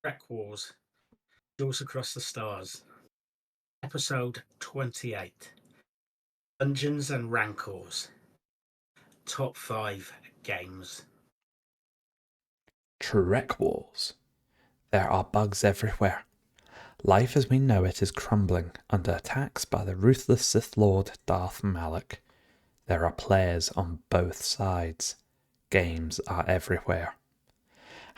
TrekWars, Duels Across the Stars, Episode 28, Dungeons and Rancors, Top 5 Games. TrekWars. There are bugs everywhere. Life as we know it is crumbling under attacks by the ruthless Sith Lord Darth Malak. There are players on both sides. Games are everywhere.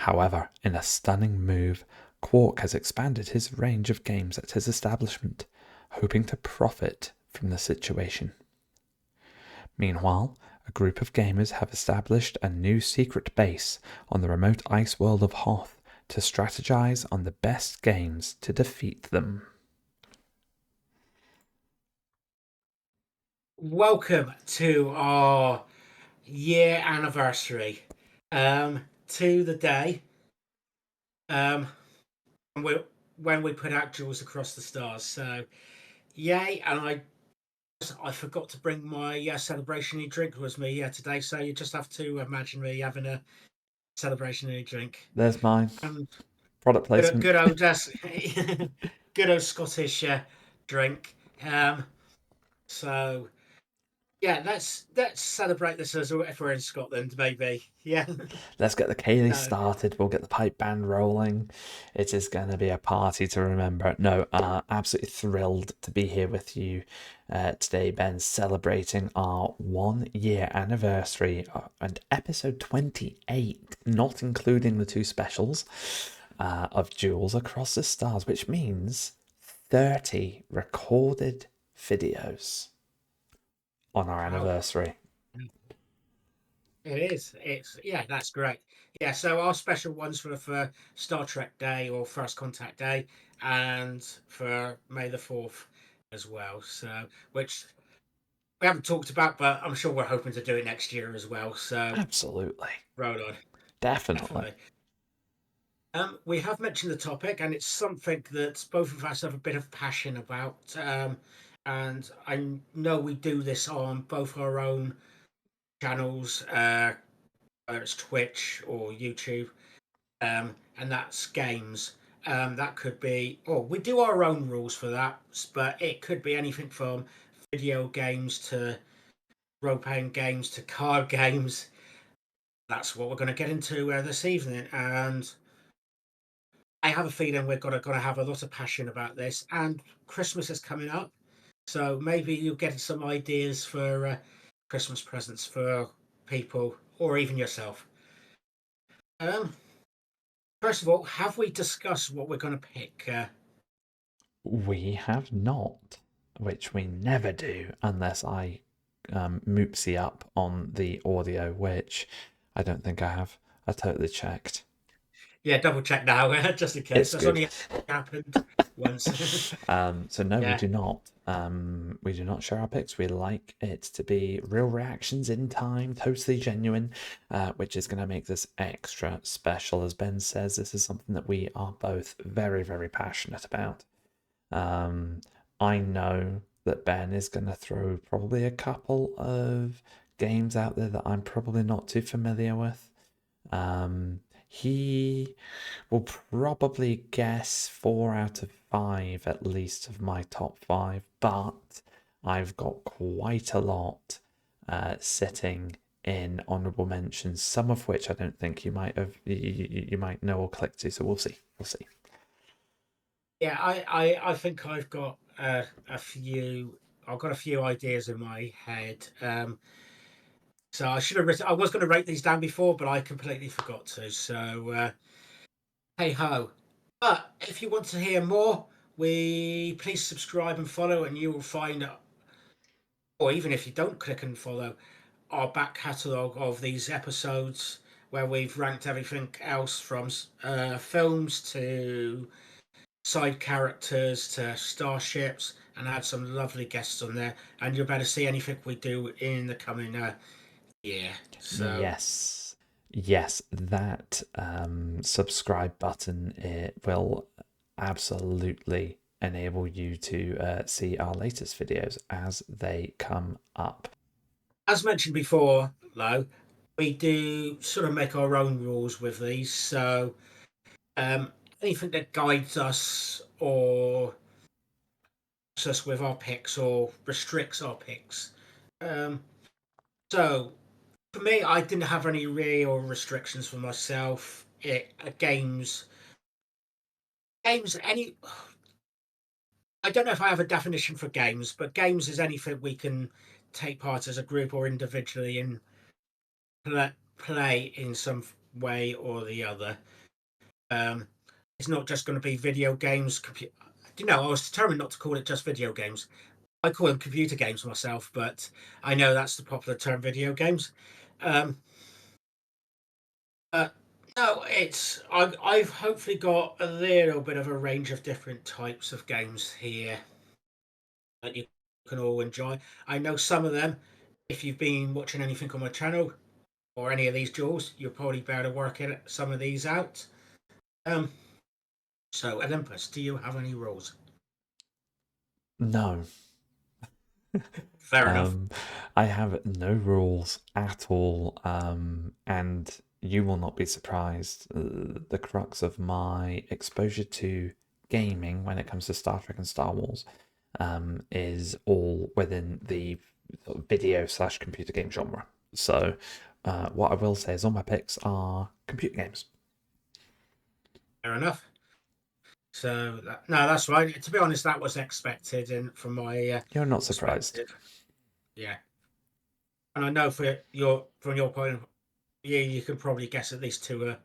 However, in a stunning move, Quark has expanded his range of games at his establishment, hoping to profit from the situation. Meanwhile, a group of gamers have established a new secret base on the remote ice world of Hoth to strategize on the best games to defeat them. Welcome to our year anniversary. To the day when we put out Duels Across the Stars. So, yay! And I forgot to bring my celebratory drink with me today. So you just have to imagine me having a celebratory drink. There's mine. Product placement. Good old good old Scottish drink. So yeah, let's celebrate this as if we're in Scotland, maybe. Yeah. Let's get the Kaylee started. We'll get the pipe band rolling. It is going to be a party to remember. No, absolutely thrilled to be here with you today, Ben, celebrating our 1 year anniversary and episode 28, not including the 2 specials of Duels Across the Stars, which means 30 recorded videos on our anniversary. It is. That's great. Yeah, so our special ones for Star Trek Day or First Contact Day, and for May the 4th as well. So, which we haven't talked about, but I'm sure we're hoping to do it next year as well. So, absolutely, roll on. Definitely. We have mentioned the topic, and it's something that both of us have a bit of passion about. And I know we do this on both our own channels, whether it's Twitch or YouTube, and that's games. That could be, we do our own rules for that, but it could be anything from video games to role-playing games to card games. That's what we're going to get into this evening, and I have a feeling we're going to have a lot of passion about this. And Christmas is coming up, so maybe you'll get some ideas for Christmas presents for people or even yourself. First of all, have we discussed what we're going to pick? We have not, which we never do unless I moopsy up on the audio, which I don't think I have. I totally checked. Yeah, double check now, just in case. That's only happened once. So no, we do not. We do not share our picks. We like it to be real reactions in time, totally genuine, which is going to make this extra special. As Ben says, this is something that we are both very, very passionate about. I know that Ben is going to throw probably a couple of games out there that I'm probably not too familiar with. He will probably guess 4 out of 5 at least of my top 5, but I've got quite a lot sitting in honourable mentions, some of which I don't think you might have you might know or click to. So we'll see. Yeah, I think I've got a few. I've got a few ideas in my head. So I should have written. I was going to write these down before, but I completely forgot to. So hey ho. But if you want to hear more, please subscribe and follow, and you will find, or even if you don't click and follow, our back catalogue of these episodes where we've ranked everything else from films to side characters to starships, and had some lovely guests on there. And you'll better see anything we do in the coming year. So yes, that subscribe button, it will absolutely enable you to see our latest videos as they come up. As mentioned before, we do sort of make our own rules with these. So anything that guides us or us with our picks or restricts our picks. Um, so for me, I didn't have any real restrictions for myself. Games, any. I don't know if I have a definition for games, but games is anything we can take part as a group or individually and play in some way or the other. Um, it's not just going to be video games. I was determined not to call it just video games. I call them computer games myself, but I know that's the popular term, video games. Um, uh, no, I've hopefully got a little bit of a range of different types of games here that you can all enjoy. I know some of them. If you've been watching anything on my channel or any of these duels, you'll probably be able to work some of these out. Um, so Olympus, do you have any rules? No. Fair enough. Um, I have no rules at all, and you will not be surprised. The crux of my exposure to gaming when it comes to Star Trek and Star Wars is all within the video/computer game genre. So, what I will say is all my picks are computer games. Fair enough. So no, that's right. To be honest, that was expected, and from my You're not surprised. perspective, yeah. And I know from your point of view, you can probably guess at least two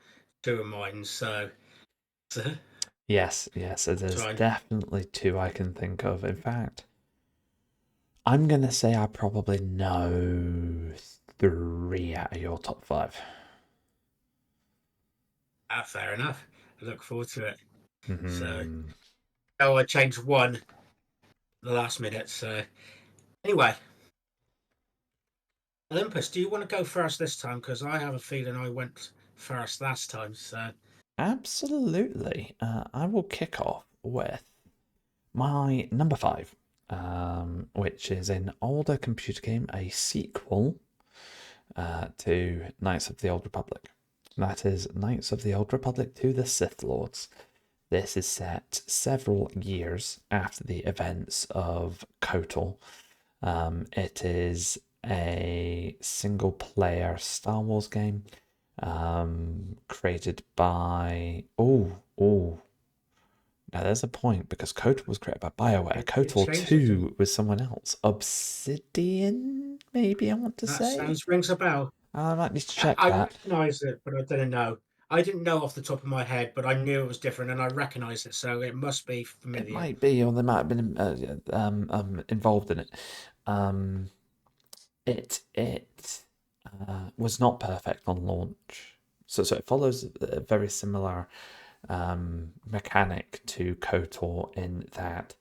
of mine. So Yes, that's there's fine. definitely two I can think of. In fact, I'm gonna say I probably know three out of your top five. Fair enough. I look forward to it. So, Hmm. oh, I changed one the last minute. So anyway, Olympus, do you want to go first this time? Because I have a feeling I went first last time. So Absolutely. I will kick off with my number five, which is an older computer game, a sequel to Knights of the Old Republic. That is Knights of the Old Republic to the Sith Lords. This is set several years after the events of KOTOR. It is a single player Star Wars game created by. Now there's a point because KOTOR was created by BioWare. it KOTOR changed it. 2 was someone else. Obsidian, maybe I want to That say. sounds rings a bell. I might need to check I that. recognise it, but I didn't know. I didn't know off the top of my head, but I knew it was different, and I recognised it, so it must be It familiar. might be, or they might have been involved in it. Um, it was not perfect on launch, so it follows a very similar mechanic to KOTOR in that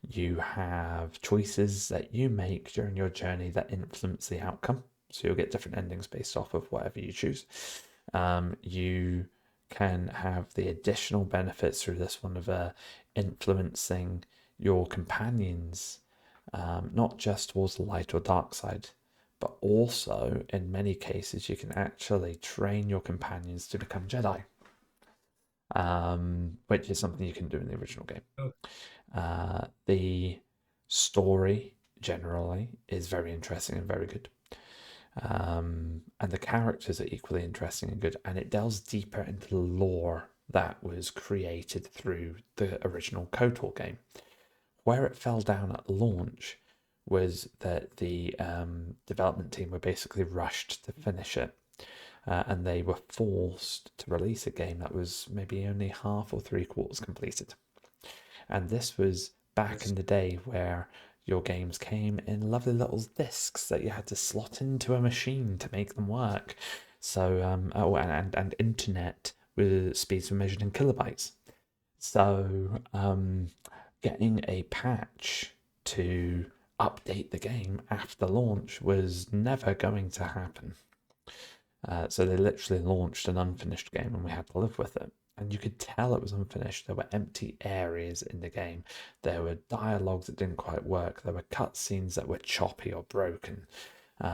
you have choices that you make during your journey that influence the outcome. So you'll get different endings based off of whatever you choose. You can have the additional benefits through this one of influencing your companions, not just towards the light or dark side, but also in many cases you can actually train your companions to become Jedi, which is something you can do in the original game. Oh, The story generally is very interesting and very good. And the characters are equally interesting and good, and it delves deeper into the lore that was created through the original KOTOR game. Where it fell down at launch was that the development team were basically rushed to finish it, and they were forced to release a game that was maybe only half or three quarters completed. And this was back yes. in the day where your games came in lovely little discs that you had to slot into a machine to make them work. So, and internet with speeds were measured in kilobytes. So, getting a patch to update the game after launch was never going to happen. So they literally launched an unfinished game and we had to live with it. And you could tell it was unfinished. There were empty areas in the game. There were dialogues that didn't quite work. There were cutscenes that were choppy or broken,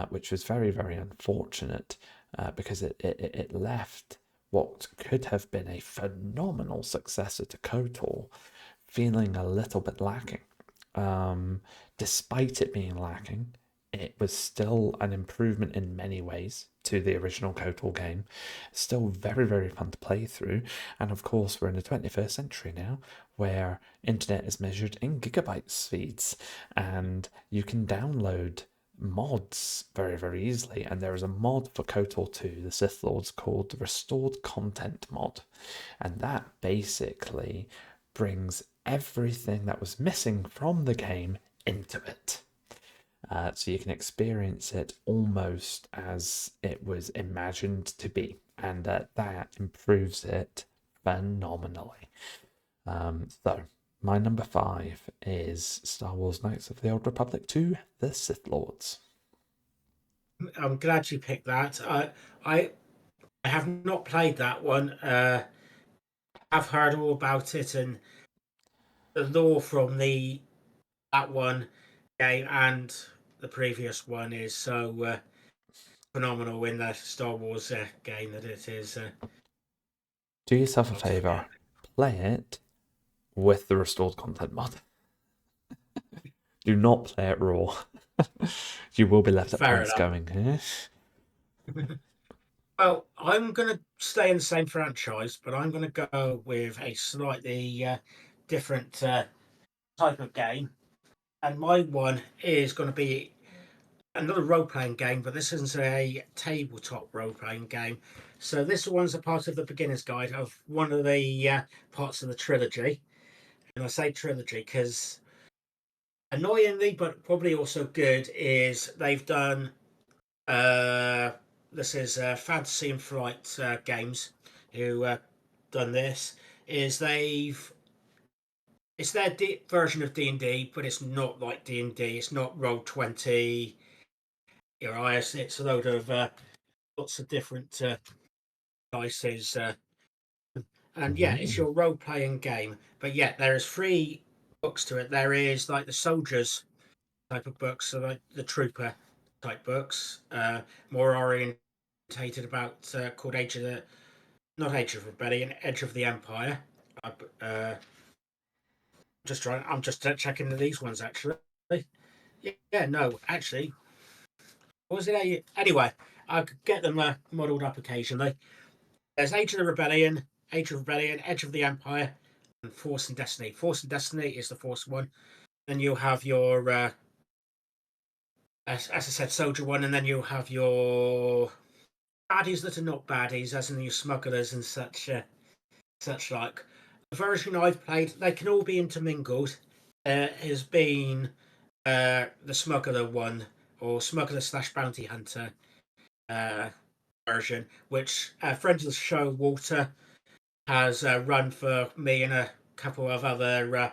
which was very, very unfortunate because it left what could have been a phenomenal successor to KOTOR feeling a little bit lacking. Despite it being lacking, it was still an improvement in many ways to the original KOTOR game. Still very, very fun to play through. And of course, we're in the 21st century now, where internet is measured in gigabyte speeds, and you can download mods very, very easily. And there is a mod for KOTOR 2, the Sith Lords, called the Restored Content mod. And that basically brings everything that was missing from the game into it. So you can experience it almost as it was imagined to be, and that improves it phenomenally. So my number 5 is Star Wars Knights of the Old Republic 2, The Sith Lords. I'm glad you picked that. I have not played that one. I've heard all about it, and the lore from that one game and the previous one is so phenomenal in the Star Wars game that it is. Do yourself a favour, play it with the restored content mod. Do not play it raw. You will be left at points going, eh? Well, I'm going to stay in the same franchise, but I'm going to go with a slightly different type of game. And my one is going to be another role-playing game, but this is a tabletop role-playing game. So this one's a part of the beginner's guide of one of the parts of the trilogy. And I say trilogy because annoyingly, but probably also good, is they've done this is Fantasy and Flight Games who done this. Is they've It's their version of D&D, but it's not like D&D. It's not Roll20. It's a load of lots of different dices, and yeah, it's your role-playing game. But yeah, there is 3 books to it. There is like the soldiers type of books, so like the trooper type books, more orientated about called not Age of Rebellion, Edge of the Empire. I'm just checking these ones actually. Yeah, no, actually, what was it? Anyway, I could get them modelled up occasionally. There's Age of Rebellion, Edge of the Empire, and Force and Destiny. Force and Destiny is the Force one. Then you'll have your, as I said, Soldier one, and then you'll have your baddies that are not baddies, as in your smugglers and such like. The version I've played, they can all be intermingled. Has been the smuggler one, or smuggler slash bounty hunter version, which a friend of the show, Walter, has run for me and a couple of other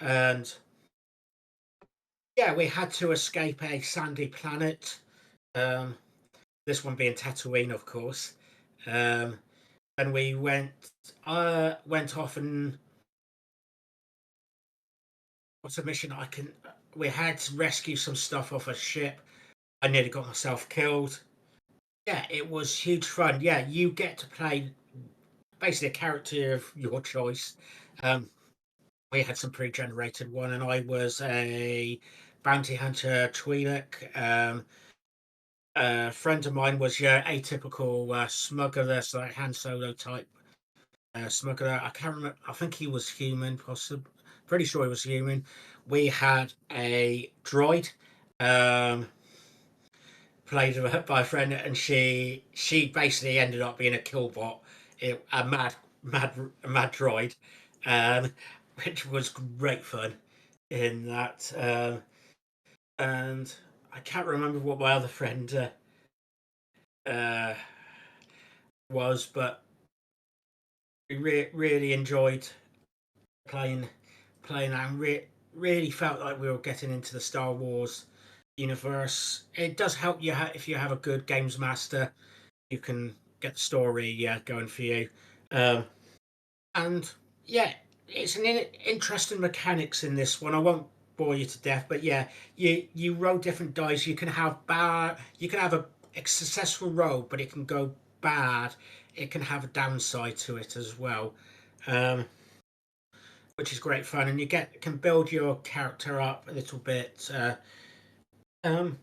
and yeah, we had to escape a sandy planet. Um, this one being Tatooine, of course. And we went off and what's a mission? We had to rescue some stuff off a ship. I nearly got myself killed. Yeah, it was huge fun. Yeah, you get to play basically a character of your choice. Um, we had some pre-generated one, and I was a bounty hunter Twi'lek. A friend of mine was your atypical smuggler, so like Han Solo type smuggler. I can't remember. I think he was human, possibly. Pretty sure he was human. We had a droid. Played by a friend, and she basically ended up being a killbot, a mad droid, um, which was great fun in that. And I can't remember what my other friend uh, was, but we really enjoyed playing and really felt like we were getting into the Star Wars universe. It does help you if you have a good games master, you can get the story going for you. Um, and yeah, it's an interesting mechanics in this one. I won't bore you to death, but yeah, you roll different dice. You can have a successful roll, but it can go bad, it can have a downside to it as well, um, which is great fun. And you can build your character up a little bit. Um,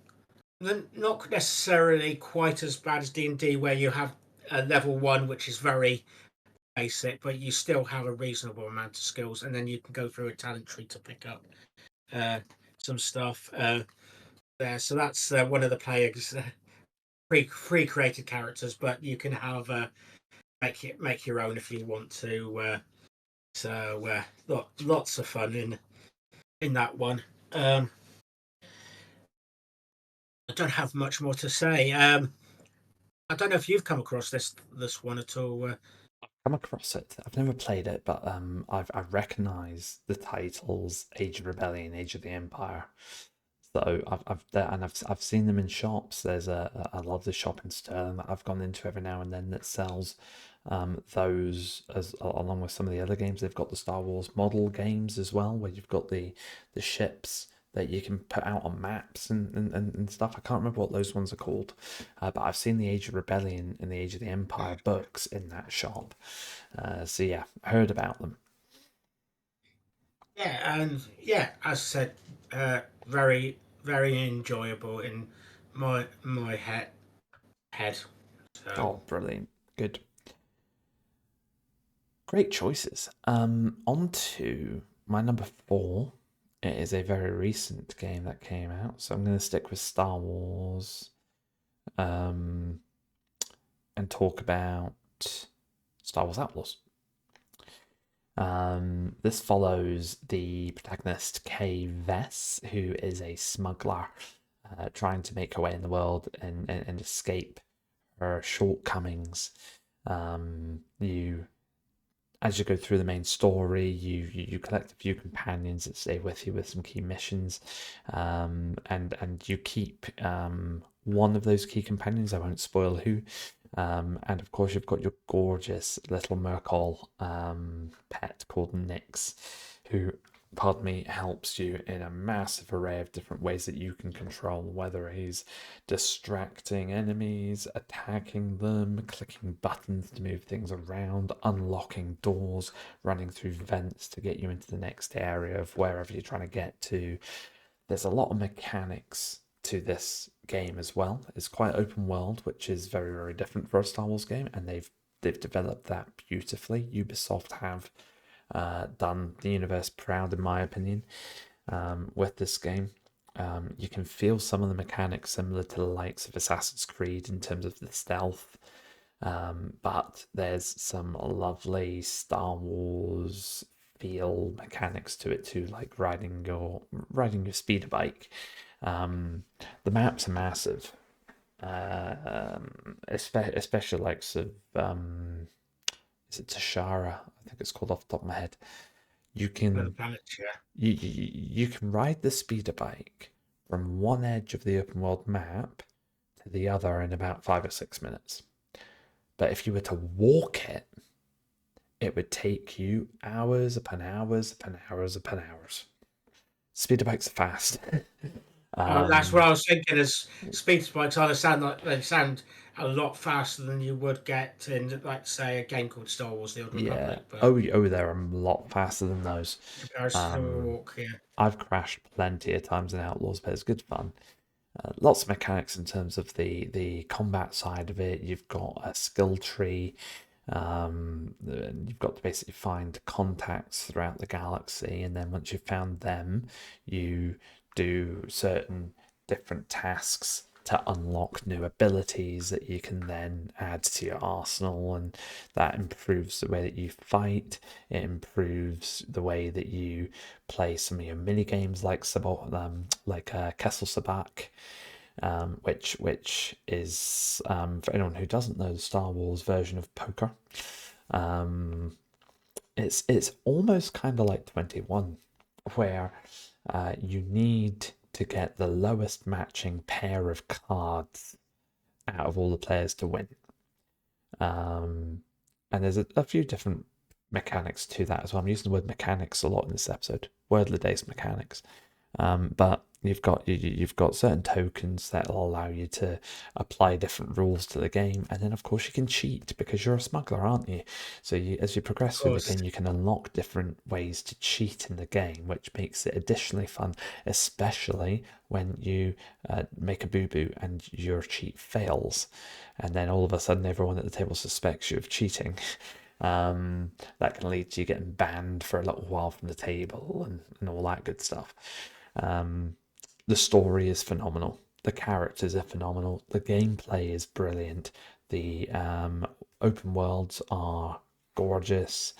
Not necessarily quite as bad as D&D, where you have a level 1, which is very basic, but you still have a reasonable amount of skills, and then you can go through a talent tree to pick up uh, some stuff there. So that's one of the players' pre-created characters, but you can have make your own if you want to. Lots of fun in that one. I don't have much more to say. I don't know if you've come across this one at all. Come across it. I've never played it, but I recognise the titles Age of Rebellion, Age of the Empire. So I've seen them in shops. There's a lovely shop in Stirling that I've gone into every now and then that sells those as along with some of the other games. They've got the Star Wars model games as well, where you've got the ships that you can put out on maps and stuff. I can't remember what those ones are called, but I've seen the Age of Rebellion and the Age of the Empire books in that shop. So yeah, I heard about them. Yeah, and yeah, as I said, very very enjoyable in my head. So Oh, brilliant. Good. Great choices. On to my number 4. It is a very recent game that came out, so I'm going to stick with Star Wars and talk about Star Wars Outlaws. This follows the protagonist Kay Vess, who is a smuggler trying to make her way in the world and escape her shortcomings. You As you go through the main story, you collect a few companions that stay with you with some key missions, and you keep one of those key companions. I won't spoil who. And of course, you've got your gorgeous little Merkel pet called Nyx, who, pardon me, helps you in a massive array of different ways that you can control, whether he's distracting enemies, attacking them, clicking buttons to move things around, unlocking doors, running through vents to get you into the next area of wherever you're trying to get to. There's a lot of mechanics to this game as well. It's quite open world, which is very, very different for a Star Wars game, and they've developed that beautifully. Ubisoft have done the universe proud, in my opinion, with this game. You can feel some of the mechanics similar to the likes of Assassin's Creed in terms of the stealth, but there's some lovely Star Wars feel mechanics to it too, like riding your speeder bike. The maps are massive, especially like sort of is it Tashara? I think it's called off the top of my head. You the can planets, yeah. you can ride the speeder bike from one edge of the open world map to the other in about 5 or 6 minutes. But if you were to walk it, it would take you hours upon hours upon hours upon hours. Speeder bikes are fast. That's what I was thinking. As speed spikes, I sound like they sound a lot faster than you would get in, like, say, a game called Star Wars: The Old Yeah. Republic. But Oh, they're a lot faster than those. in comparison to a walk, yeah. I've crashed plenty of times in Outlaws, but it's good fun. Lots of mechanics in terms of the combat side of it. You've got a skill tree. You've got to basically find contacts throughout the galaxy, and then once you've found them, you do certain different tasks to unlock new abilities that you can then add to your arsenal, and that improves the way that you fight. It improves the way that you play some of your mini games like Kessel Sabak, which is for anyone who doesn't know, the Star Wars version of poker. It's almost kind of like 21, where you need to get the lowest matching pair of cards out of all the players to win. And there's a few different mechanics to that as well. I'm using the word mechanics a lot in this episode. Word of the day's mechanics. But you've got certain tokens that will allow you to apply different rules to the game, and then of course you can cheat because you're a smuggler, aren't you? So as you Of progress through the course. game, you can unlock different ways to cheat in the game, which makes it additionally fun, especially when you make a boo boo and your cheat fails, and then all of a sudden everyone at the table suspects you of cheating. That can lead to you getting banned for a little while from the table and all that good stuff. The story is phenomenal. The characters are phenomenal. The gameplay is brilliant. The open worlds are gorgeous.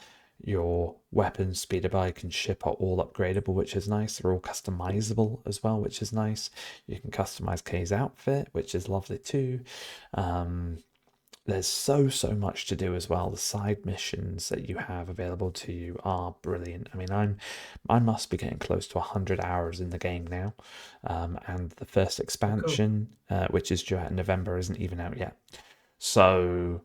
Your weapons, speeder bike, and ship are all upgradable, which is nice. They're all customizable as well, which is nice. You can customize Kay's outfit, which is lovely too. There's so much to do as well. The side missions that you have available to you are brilliant. I mean, I must be getting close to 100 hours in the game now, and the first Oh, cool. expansion, which is due out in November, isn't even out yet. So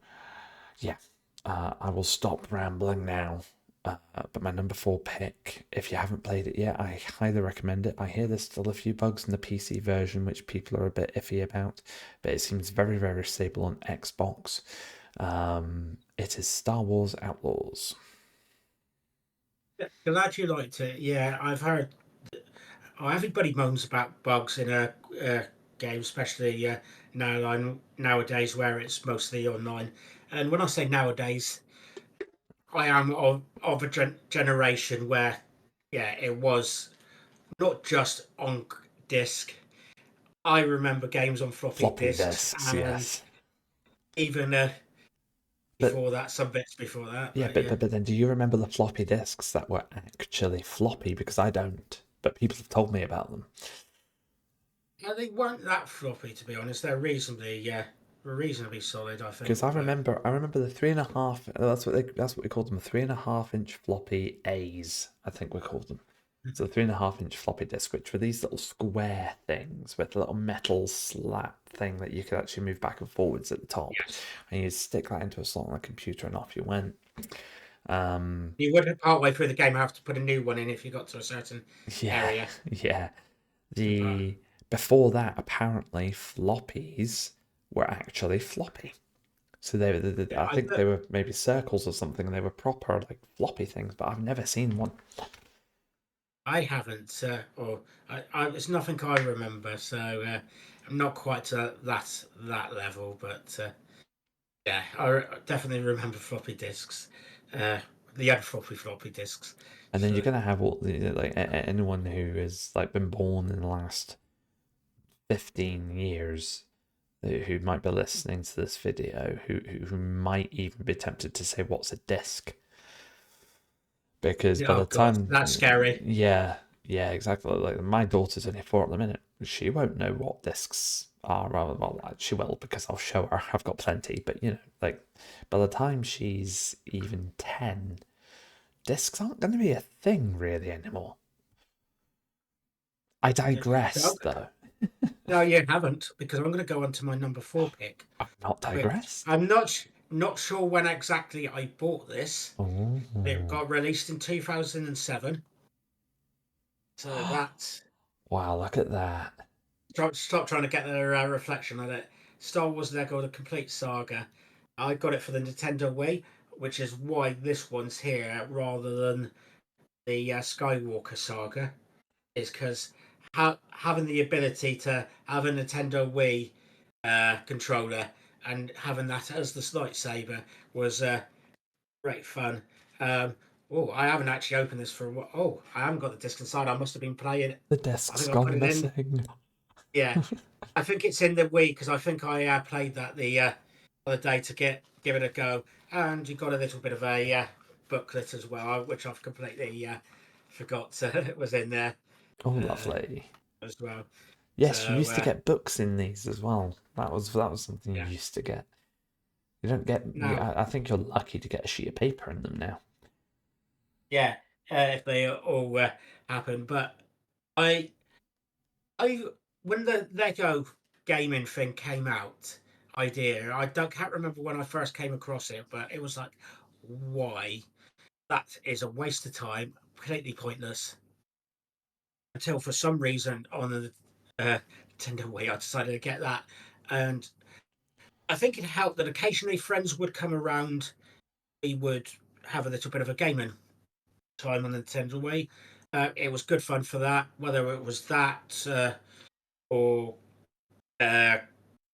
yeah, I will stop rambling now. But my number 4 pick, if you haven't played it yet, I highly recommend it. I hear there's still a few bugs in the PC version which people are a bit iffy about, but it seems very stable on Xbox. It is Star Wars Outlaws. Glad you liked it. Yeah, I've heard. Oh, everybody moans about bugs in a game, especially nowadays where it's mostly online. And when I say nowadays, I am of a generation where, yeah, it was not just on disc. I remember games on floppy Floppy disks, disks, and yes. even But before that, some bits before that. yeah, But yeah, but then do you remember the floppy disks that were actually floppy? Because I don't, but people have told me about them. yeah, they weren't that floppy to be honest. They're reasonably solid, I Because think. But I remember the 3.5. That's what we called them, 3.5 inch floppy A's. I think we called them. So the 3.5 inch floppy disk, which were these little square things with a little metal slat thing that you could actually move back and forwards at the top, yes, and you stick that into a slot on a computer, and off you went. Um, you would have partway through the game have to put a new one in if you got to a certain yeah, area. yeah. But The Before that, apparently floppies were actually floppy. So yeah, I think they were maybe circles or something, and they were proper like floppy things. But I've never seen one. I haven't, or it's nothing I remember. So I'm not quite to that level. But yeah, definitely remember floppy disks, uh, the floppy disks. And then you're So gonna have all like anyone who has like been born in the last 15 years, who might be listening to this video, who might even be tempted to say, "What's a disc?" Because by oh the god, time, that's scary. yeah, exactly. Like my daughter's only 4 at the minute. She won't know what discs are. Well, she will because I'll show her. I've got plenty. But like by the time she's even 10, discs aren't going to be a thing really anymore. I Yeah. digress, though. No, you haven't, because I'm going to go on to my number 4 pick, I've not which digressed. I'm not sure when exactly I bought this. It Oh, got released in 2007, so that's wow! Look at that. stop trying to get the reflection on it. Star Wars Lego: The Complete Saga. I got it for the Nintendo Wii, which is why this one's here rather than the Skywalker Saga. Is because having the ability to have a Nintendo Wii controller and having that as the lightsaber was great fun. Um, oh, I haven't actually opened this for a while. Oh, I haven't got the disc inside. I must have been playing it. The I disc's think I put gone it in. missing. Yeah, I think it's in the Wii because I think I played that the other day to give it a go, and you got a little bit of a booklet as well, which I've completely forgot it was in there Oh, uh, lovely. as well. Yes, you So used to get books in these as well. That was something you yeah. used to get. You don't get. Now, I think you're lucky to get a sheet of paper in them now. yeah, if they all happen, but I, I, when the Lego gaming thing came out, can't remember when I first came across it, but it was like, why? That is a waste of time, completely pointless. until for some reason on the Nintendo Wii I decided to get that, and I think it helped that occasionally friends would come around. We would have a little bit of a gaming time on the Nintendo Wii. It was good fun for that, whether it was that or uh,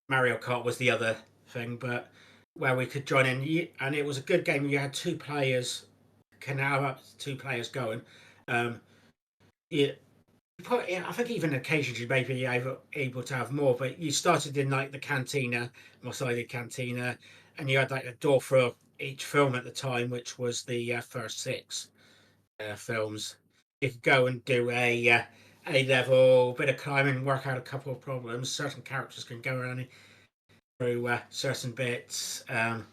Mario Kart was the other thing, but where we could join in, and it was a good game. You had two players, can have up to two players going. Um, you, I think even occasionally you may be able to have more, but you started in like the cantina, Mos-Eisley Cantina, and you had like a door for each film at the time, which was the first six films. You could go and do a level, bit of climbing, work out a couple of problems. Certain characters can go around through certain bits, and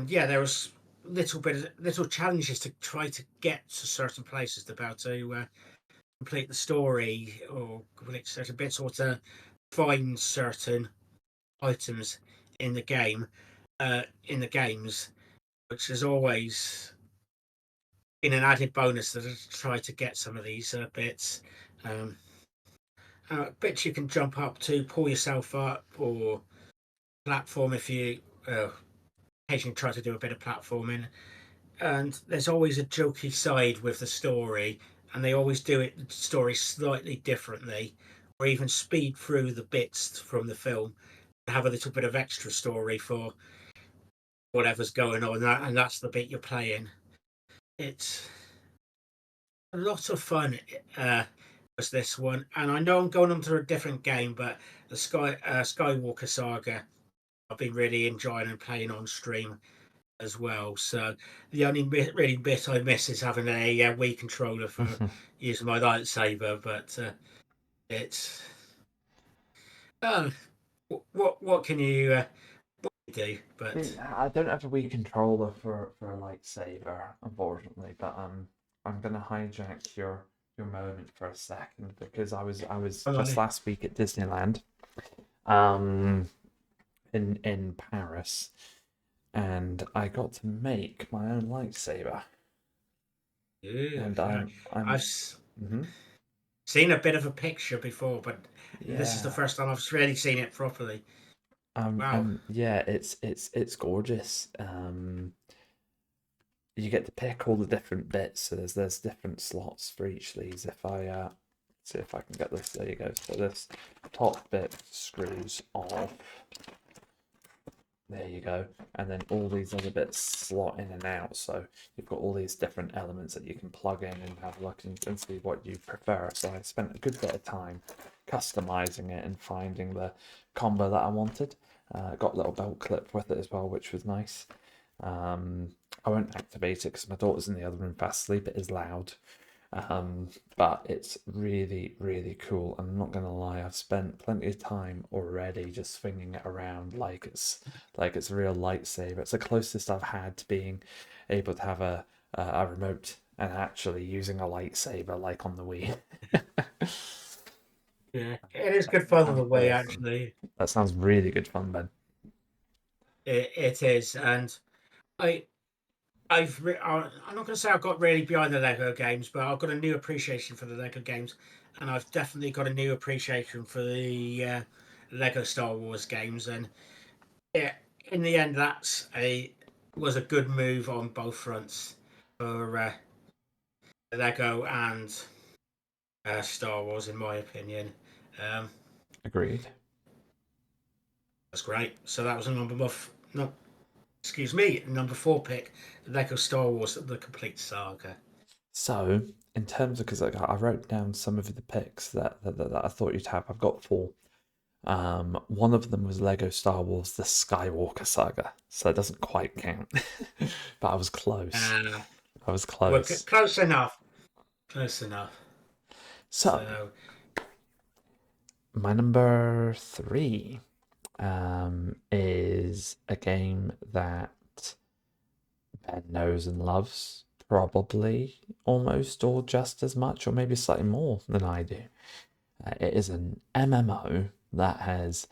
yeah, there was little challenges to try to get to certain places to be able to complete the story or complete certain bits or to find certain items in the game, in the games, which is always in an added bonus that I try to get some of these bits. Um, Bits you can jump up to, pull yourself up, or platform if you occasionally try to do a bit of platforming. And there's always a jokey side with the story, and they always do it the story slightly differently, or even speed through the bits from the film and have a little bit of extra story for whatever's going on, and that's the bit you're playing. It's a lot of fun. Was this one, and I know I'm going on to a different game, but the Skywalker Saga I've been really enjoying and playing on stream as well. So the only really bit I miss is having a Wii controller for using my lightsaber. But it's um, what can you do? But I don't have a Wii controller for a lightsaber, unfortunately, but I'm gonna hijack your moment for a second because I was just finally, last week at Disneyland, um, in Paris, and I got to make my own lightsaber, yeah, and I've mhm, seen a bit of a picture before, but this is the yeah. first time I've really seen it properly. Wow. And yeah, it's gorgeous. You get to pick all the different bits. So there's different slots for each of these. If I see if I can get this, there you go. So this top bit screws off. There you go. And then all these other bits slot in and out. So you've got all these different elements that you can plug in and have a look and see what you prefer. So I spent a good bit of time customizing it and finding the combo that I wanted. Got a little belt clip with it as well, which was nice. I won't activate it because my daughter's in the other room fast asleep. It is loud. But it's really, really cool. I'm not gonna lie, I've spent plenty of time already just swinging it around like it's a real lightsaber. It's the closest I've had to being able to have a remote and actually using a lightsaber like on the Wii. Yeah, it is good fun on the Sounds way, awesome. actually. That sounds really good fun, Ben. It is, and I I'm not going to say I've got really behind the Lego games, but I've got a new appreciation for the Lego games, and I've definitely got a new appreciation for the Lego Star Wars games. And yeah, in the end, that's a was a good move on both fronts for Lego and Star Wars, in my opinion. Um, Agreed. that's great. So that was a no, excuse me, number four pick, Lego Star Wars: The Complete Saga. So, in terms of, because I wrote down some of the picks that I thought you'd have. I've got four. One of them was Lego Star Wars: The Skywalker Saga, so it doesn't quite count, but I was close. Uh, I was we're close. close enough. Close enough. So, So my number three is a game that Ben knows and loves, probably almost or just as much, or maybe slightly more than I do. It is an MMO that has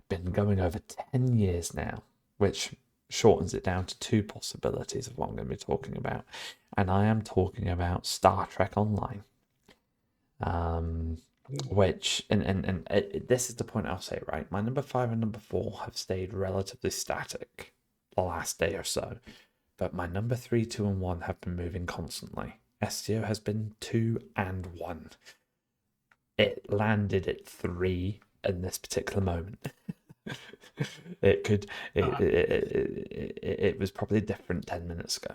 been going over 10 years now, which shortens it down to two possibilities of what I'm going to be talking about. And I am talking about Star Trek Online. Which this is the point I'll say, right? My number 5 and number 4 have stayed relatively static the last day or so, but my number 3, 2, and 1 have been moving constantly. STO has been 2 and 1. It landed at 3 in this particular moment. It could. It was probably different 10 minutes ago.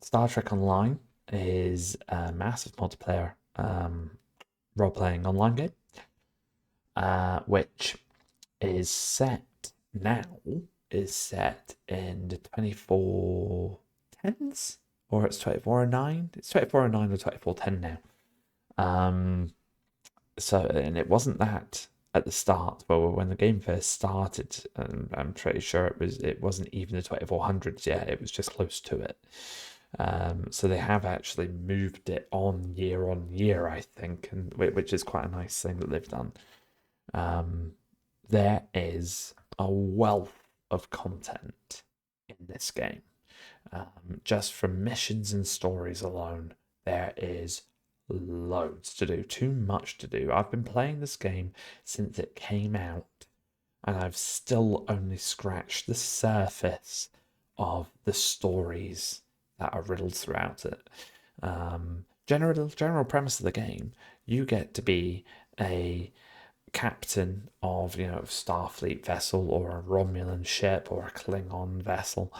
Star Trek Online is a massive multiplayer role-playing online game, which is set in the 2410s, or it's 2409. It's 2409 or 2410 now. So, and it wasn't that at the start, but when the game first started, and I'm pretty sure it wasn't even the 2400s yet. It was just close to it. So they have actually moved it on year, I think, and which is quite a nice thing that they've done. There is a wealth of content in this game. Just from missions and stories alone, there is loads to do, too much to do. I've been playing this game since it came out, and I've still only scratched the surface of the stories that are riddled throughout it. General premise of the game: you get to be a captain of Starfleet vessel, or a Romulan ship, or a Klingon vessel,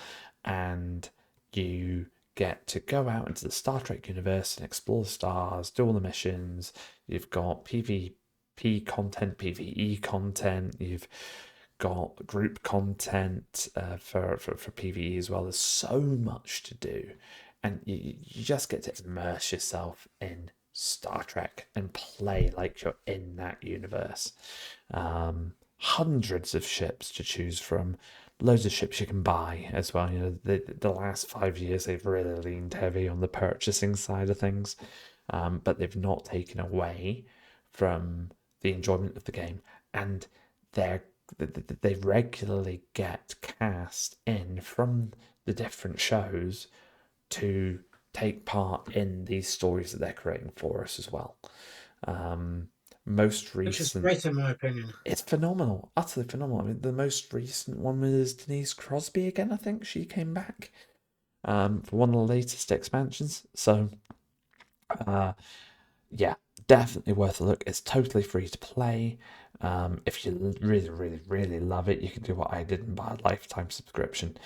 and you get to go out into the Star Trek universe and explore the stars, do all the missions. You've got PvP content, PvE content. You've got group content for PvE as well. There's so much to do, and you just get to immerse yourself in Star Trek and play like you're in that universe. Hundreds of ships to choose from, loads of ships you can buy as well. The last 5 years they've really leaned heavy on the purchasing side of things, but they've not taken away from the enjoyment of the game, and they regularly get cast in from the different shows to take part in these stories that they're creating for us as well. Most Which is recent, great in my opinion. it's phenomenal, utterly phenomenal. I mean, the most recent one was Denise Crosby again. I think she came back for one of the latest expansions. So, yeah, definitely worth a look. It's totally free to play. If you really, really, really love it, you can do what I did and buy a lifetime subscription.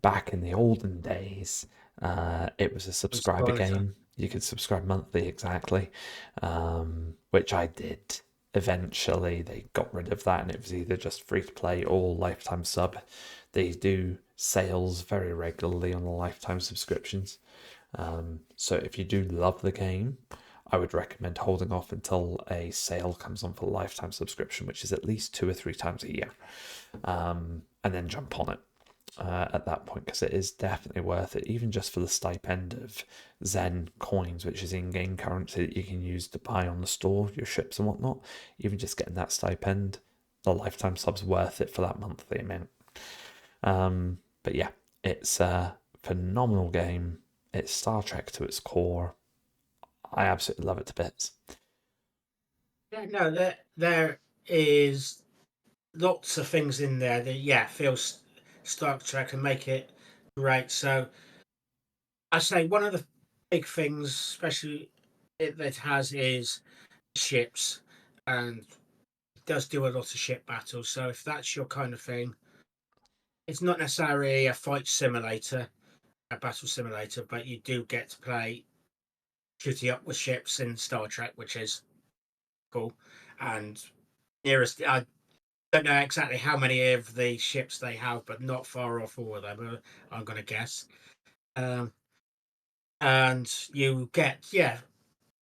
Back in the olden days, it was a subscriber game. You could subscribe monthly, exactly, which I did. Eventually, they got rid of that, and it was either just free to play or lifetime sub. They do sales very regularly on the lifetime subscriptions. So if you do love the game, I would recommend holding off until a sale comes on for lifetime subscription, which is at least 2 or 3 times a year, and then jump on it at that point, because it is definitely worth it, even just for the stipend of Zen coins, which is in-game currency that you can use to buy on the store your ships and whatnot. Even just getting that stipend, the lifetime sub's worth it for that monthly amount. But yeah, it's a phenomenal game. It's Star Trek to its core. I absolutely love it to bits. Yeah, no, there is lots of things in there that feels Star Trek and make it great. So I say one of the big things, especially it has, is ships, and it does do a lot of ship battles. So if that's your kind of thing, it's not necessarily a fight simulator, a battle simulator, but you do get to play shooting up with ships in Star Trek, which is cool. And nearest, I don't know exactly how many of the ships they have, but not far off all of them, I'm going to guess. And you get,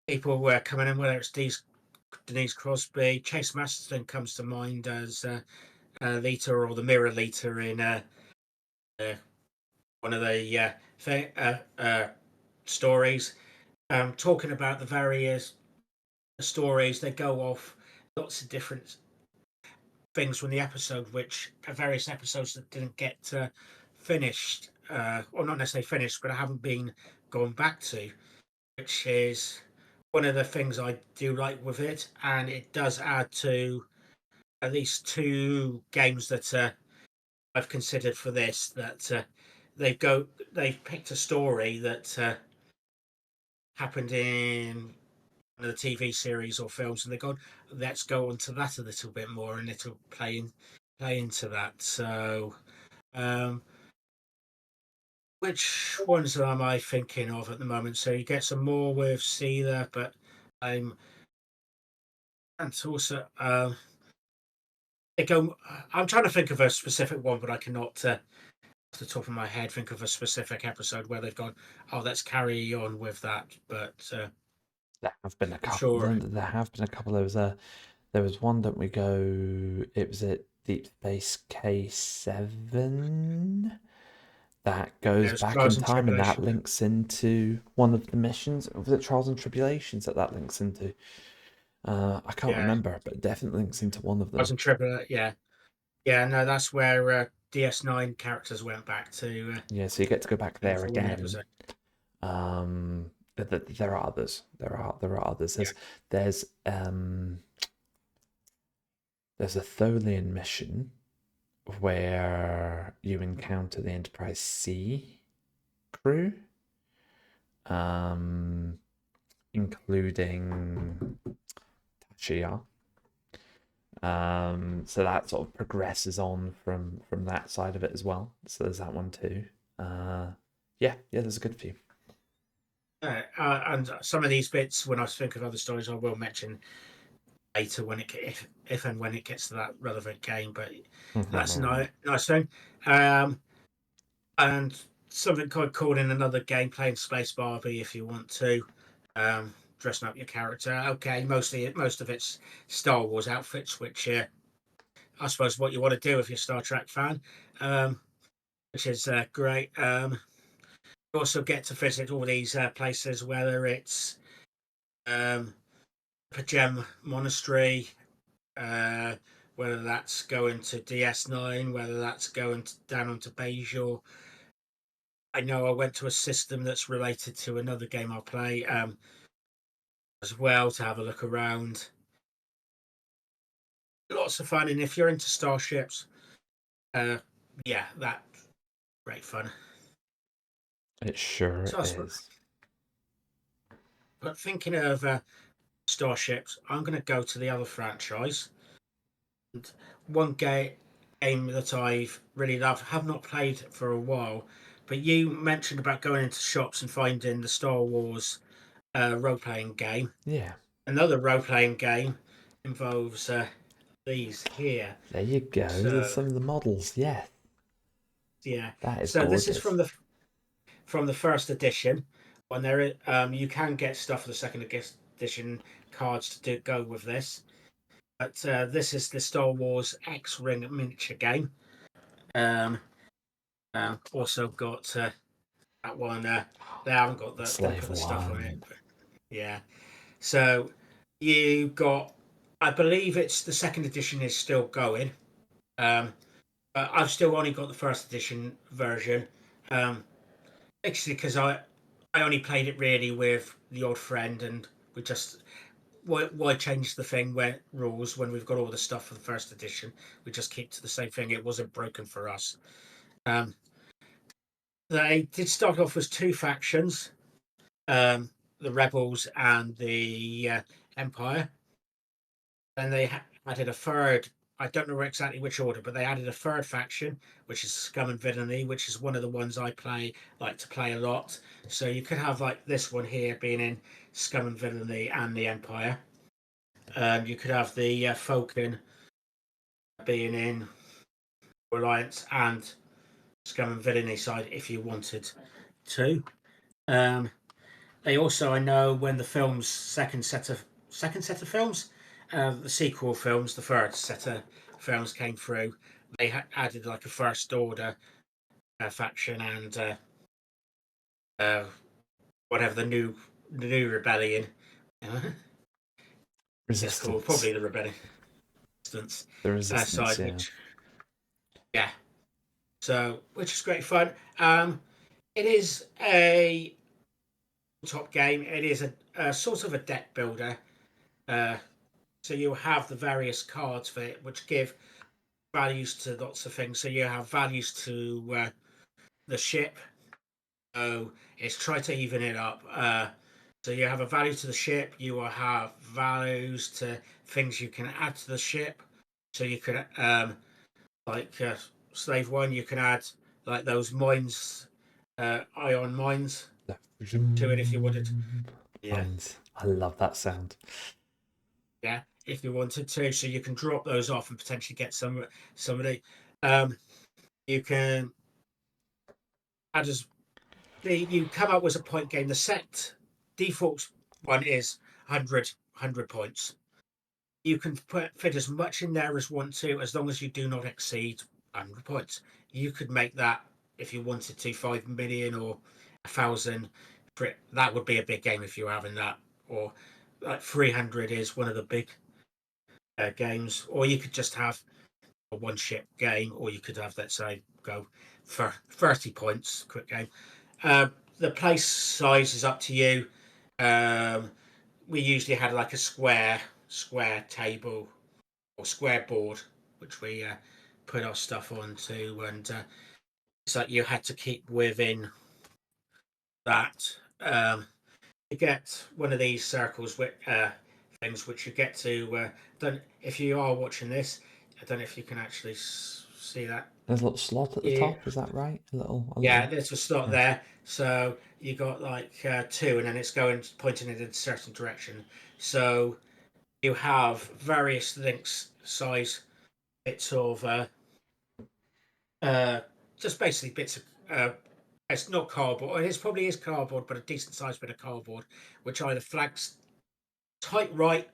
people were coming in, whether it's Denise Crosby, Chase Masterson comes to mind as Leader, or the Mirror Leader in one of the stories, talking about the various stories. They go off lots of different things from the episode, which are various episodes that didn't get finished, or not necessarily finished, but I haven't been going back to, which is one of the things I do like with it, and it does add to at least two games that I've considered for this. That they've picked a story that happened in one of the TV series or films, and they go, let's go into that a little bit more, and it'll play into that. So, um, which ones am I thinking of at the moment? So you get some more with Sealer, but I'm and also they go. I'm trying to think of a specific one, but I cannot, off the top of my head, think of a specific episode where they've gone, "Oh, let's carry on with that." But There have been a I'm couple. sure There have been a couple. There was one that we go. It was at Deep Space K7 that goes there's back trials in and time, and that tribulation. links into one of the missions. Or was it Trials and Tribulations that links into? I can't Yeah, remember, but it definitely links into one of trials them. and tribulation. Yeah, yeah. No, that's where DS9 characters went back to Yeah, so you get to go back there for one again. episode. There are others. There are others. Yeah, There's a Tholian mission where you encounter the Enterprise C crew, um, including Tashia. So that sort of progresses on from that side of it as well. So there's that one too. Yeah, there's a good few. and some of these bits, when I think of other stories, I will mention later when if and when it gets to that relevant game. But that's a nice thing. Um, and something quite cool in another game, playing Space Barbie if you want to. Dressing up your character. Okay, most of it's Star Wars outfits, which I suppose what you want to do if you're a Star Trek fan, which is great. You also get to visit all these places, whether it's um, Pajem Monastery, uh, whether that's going to DS9, whether that's going down onto Bajor. I know I went to a system that's related to another game I play as well to have a look around. Lots of fun, and if you're into starships, uh, yeah, that's great fun. It sure So, is. but thinking of starships, I'm going to go to the other franchise. And one game that I've really loved, have not played for a while, but you mentioned about going into shops and finding the Star Wars role playing game. Yeah. Another role playing game involves these here. There you go. There's So some of the models. Yeah, yeah, that is so this is gorgeous. from the first edition. When there, you can get stuff for the second edition cards to go with this. But this is the Star Wars X-Wing miniature game. Um, also got that one. They haven't got didn't Slave put the stuff on it. One. But yeah. So you got. I believe it's the second edition is still going. Um, but I've still only got the first edition version. Um, Actually, because I only played it really with the odd friend, and we just why change the thing where rules when we've got all the stuff for the first edition? We just keep to the same thing. It wasn't broken for us. Um, they did start off as two factions, the Rebels and the Empire. Then they added a third. I don't know exactly which order, but they added a third faction, which is Scum and Villainy, which is one of the ones I like to play a lot. So you could have like this one here being in Scum and Villainy and the Empire. You could have the Falcon being in Alliance and Scum and Villainy side if you wanted to. Um, they also, I know, when the film's second set of films, the sequel films, the third set of films came through, they added like a First Order faction and uh, whatever the new rebellion. It's called Resistance. probably the rebellion The Resistance, side, yeah. which yeah, so which is great fun. It is a top game. It is a sort of a deck builder. So you have the various cards for it, which give values to lots of things. So you have values to the ship. So it's try to even it up. So you have a value to the ship. You will have values to things you can add to the ship. So you can like Slave One, you can add like those mines, ion mines to it if you wanted. Yeah, Mines. I love that sound. yeah, if you wanted to. So you can drop those off and potentially get somebody. Um, you can add as you come up with a point game. The set default one is 100 points. You can fit as much in there as you want to, as long as you do not exceed 100 points. You could make that if you wanted to 5 million or 1,000. That would be a big game if you're having that. Or like 300 is one of the big games. Or you could just have a one ship game, or you could have, let's say, go for 30 points, quick game. The place size is up to you. Um, we usually had like a square table or square board, which we put our stuff onto, and it's like you had to keep within that. You get one of these circles with things which you get to. Don't if you are watching this, I don't know if you can actually see that. There's a little slot at the Yeah, top, is that right? A yeah, little. there's a slot Yeah. there. So you got like two, and then it's going pointing in a certain direction. So you have various links size bits of uh, just basically bits of it's not cardboard. It probably is cardboard, but a decent sized bit of cardboard, which either flags tight right,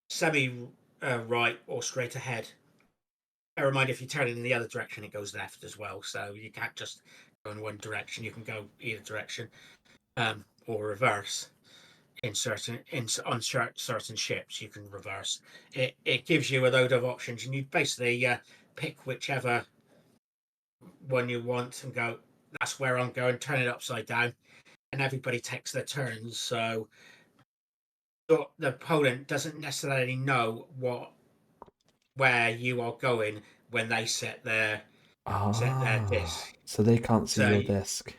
semi right, or straight ahead. Bear in mind, if you turn it in the other direction, it goes left as well. So you can't just go in one direction. You can go either direction, or reverse. In certain on certain ships, you can reverse. It gives you a load of options, and you basically pick whichever one you want and go. That's where I'm going. Turn it upside down, and everybody takes their turns. So the opponent doesn't necessarily know where you are going when they set their Ah, disc. so they can't see So your disc.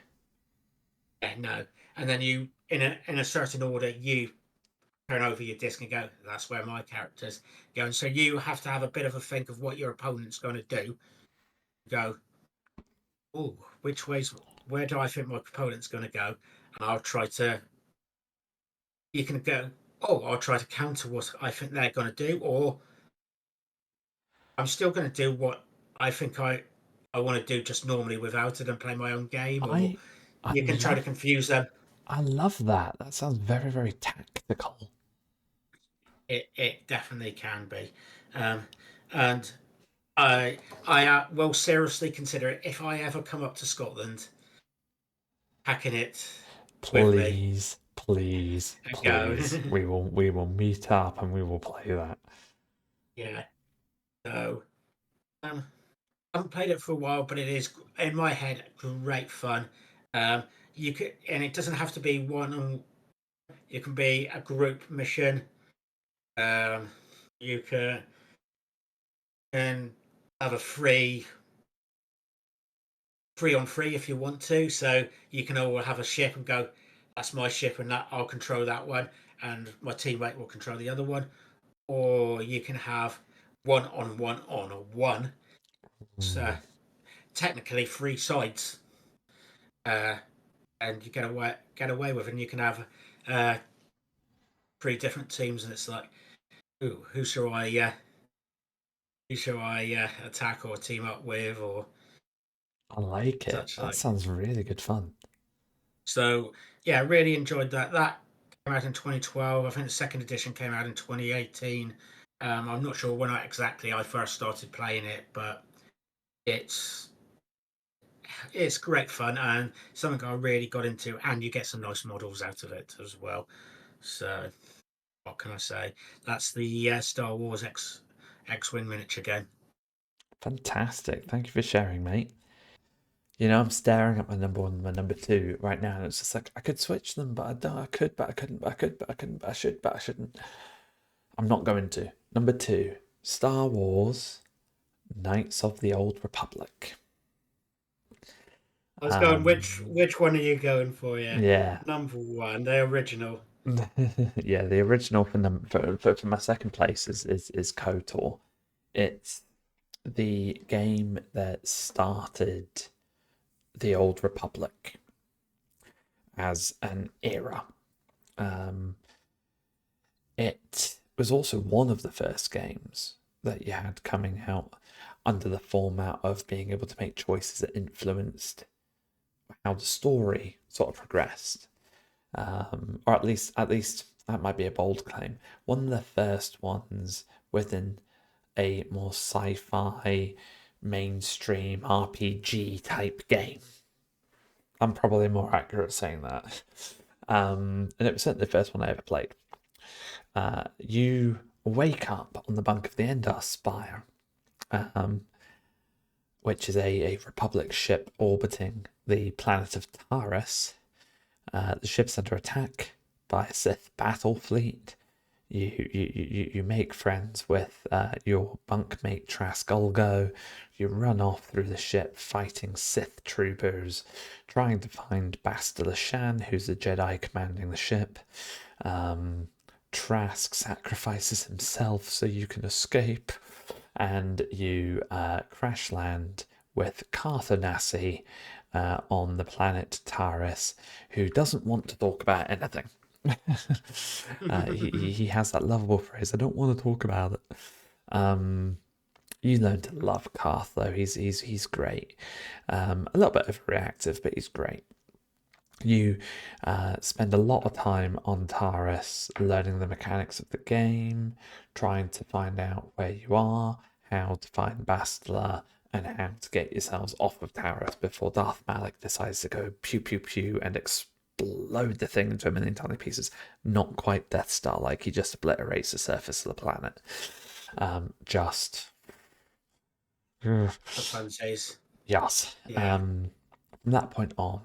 yeah, no, and then you in a certain order you turn over your disc and go, that's where my character's going. So you have to have a bit of a think of what your opponent's going to do. Go, oh, where do I think my opponent's going to go? And I'll try to, you can go, oh, I'll try to counter what I think they're going to do, or I'm still going to do what I think I want to do just normally without it and play my own game, or I I you can try to love confuse them. I love that. That sounds very, very tactical. It definitely can be. And I will seriously consider it if I ever come up to Scotland, packing it with me Please, please, and go. please. We will meet up and we will play that. Yeah. So I haven't played it for a while, but it is in my head great fun. Um, you could, and it doesn't have to be one on. It can be a group mission. Um, you can have a free on free if you want to. So you can all have a ship and go, that's my ship, and that I'll control that one, and my teammate will control the other one. Or you can have one on a one. So Ooh, technically three sides, uh, and you get away with, it. And you can have uh, three different teams, and it's like, ooh, who shall I attack or team up with, or I like it. such That like. sounds really good fun. So yeah, really enjoyed that. That came out in 2012. I think the second edition came out in 2018. I'm not sure when exactly I first started playing it, but it's it's great fun and something I really got into. And you get some nice models out of it as well. So what can I say? That's the Star Wars X-wing miniature game. Fantastic. Thank you for sharing, mate. I'm staring at my number one and my number two right now, and it's just like I could switch them, but I don't. I could, but I couldn't. But I could, but I couldn't. But I should, but I shouldn't. I'm not going to. Number two, Star Wars: Knights of the Old Republic. I was going, Um, which one are you going for? Yeah, yeah, number one, the original. yeah. The original for my second place is KOTOR. It's the game that started the Old Republic as an era. Um, it was also one of the first games that you had coming out under the format of being able to make choices that influenced how the story sort of progressed, or at least that might be a bold claim. One of the first ones within a more sci-fi, mainstream RPG type game. I'm probably more accurate saying that. And it was certainly the first one I ever played. You wake up on the bunk of the Endar Spire, um, which is a Republic ship orbiting the planet of Taris. The ship's under attack by a Sith battle fleet. You make friends with your bunkmate Trasgulgo. You run off through the ship fighting Sith troopers, trying to find Bastila Shan, who's the Jedi commanding the ship. Trask sacrifices himself so you can escape, and you crash land with Carthanasi on the planet Taris, who doesn't want to talk about anything. He has that lovable phrase, "I don't want to talk about it." You learn to love Carth though. He's great. A little bit overreactive, but he's great. You spend a lot of time on Taris learning the mechanics of the game, trying to find out where you are, how to find Bastila, and how to get yourselves off of Taris before Darth Malik decides to go pew pew pew and explode the thing into a million tiny pieces. Not quite Death Star like, he just obliterates the surface of the planet. Just. The fun says. Yes. Yeah. From that point on,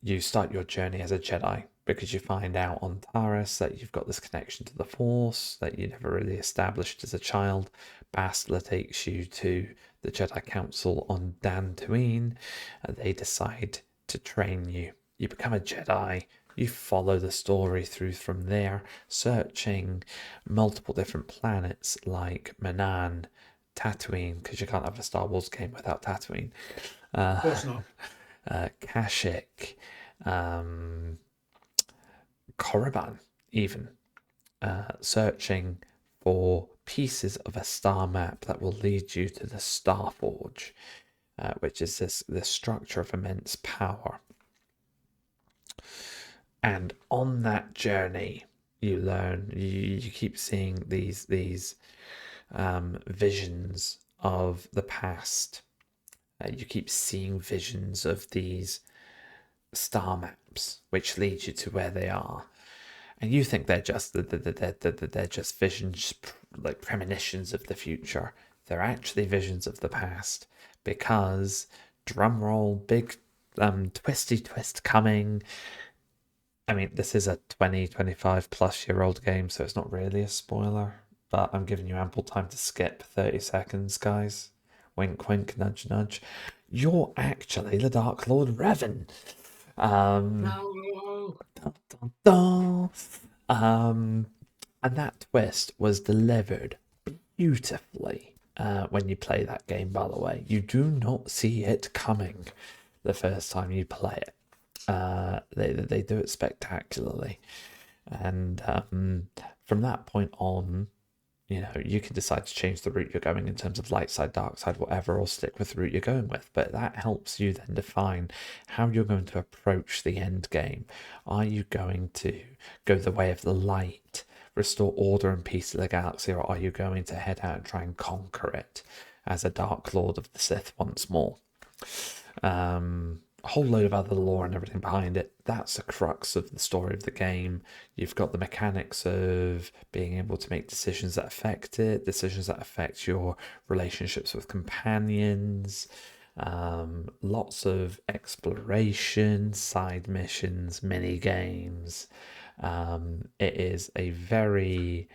you start your journey as a Jedi because you find out on Taris that you've got this connection to the Force that you never really established as a child. Bastila takes you to the Jedi Council on Dantooine, and they decide to train you. You become a Jedi. You follow the story through from there, searching multiple different planets like Manan, Tatooine, because you can't have a Star Wars game without Tatooine. Of course not. Kashyyyk, Korriban, even searching for pieces of a star map that will lead you to the Star Forge, which is this structure of immense power. And on that journey, you learn, you keep seeing these visions of the past. You keep seeing visions of these star maps, which lead you to where they are, and you think they're just they're just visions, like premonitions of the future. They're actually visions of the past, because drumroll, big twisty twist coming. I mean, this is a 25 plus year old game, so it's not really a spoiler, but I'm giving you ample time to skip 30 seconds, guys. Wink, wink, nudge, nudge. You're actually the Dark Lord Revan. No. Dun, dun, dun. And that twist was delivered beautifully when you play that game, by the way. You do not see it coming the first time you play it. They do it spectacularly. And from that point on, you can decide to change the route you're going in terms of light side, dark side, whatever, or stick with the route you're going with. But that helps you then define how you're going to approach the end game. Are you going to go the way of the light, restore order and peace to the galaxy, or are you going to head out and try and conquer it as a Dark Lord of the Sith once more? A whole load of other lore and everything behind it. That's the crux of the story of the game. You've got the mechanics of being able to make decisions that affect it, decisions that affect your relationships with companions, Lots of exploration, side missions, mini games. It is a very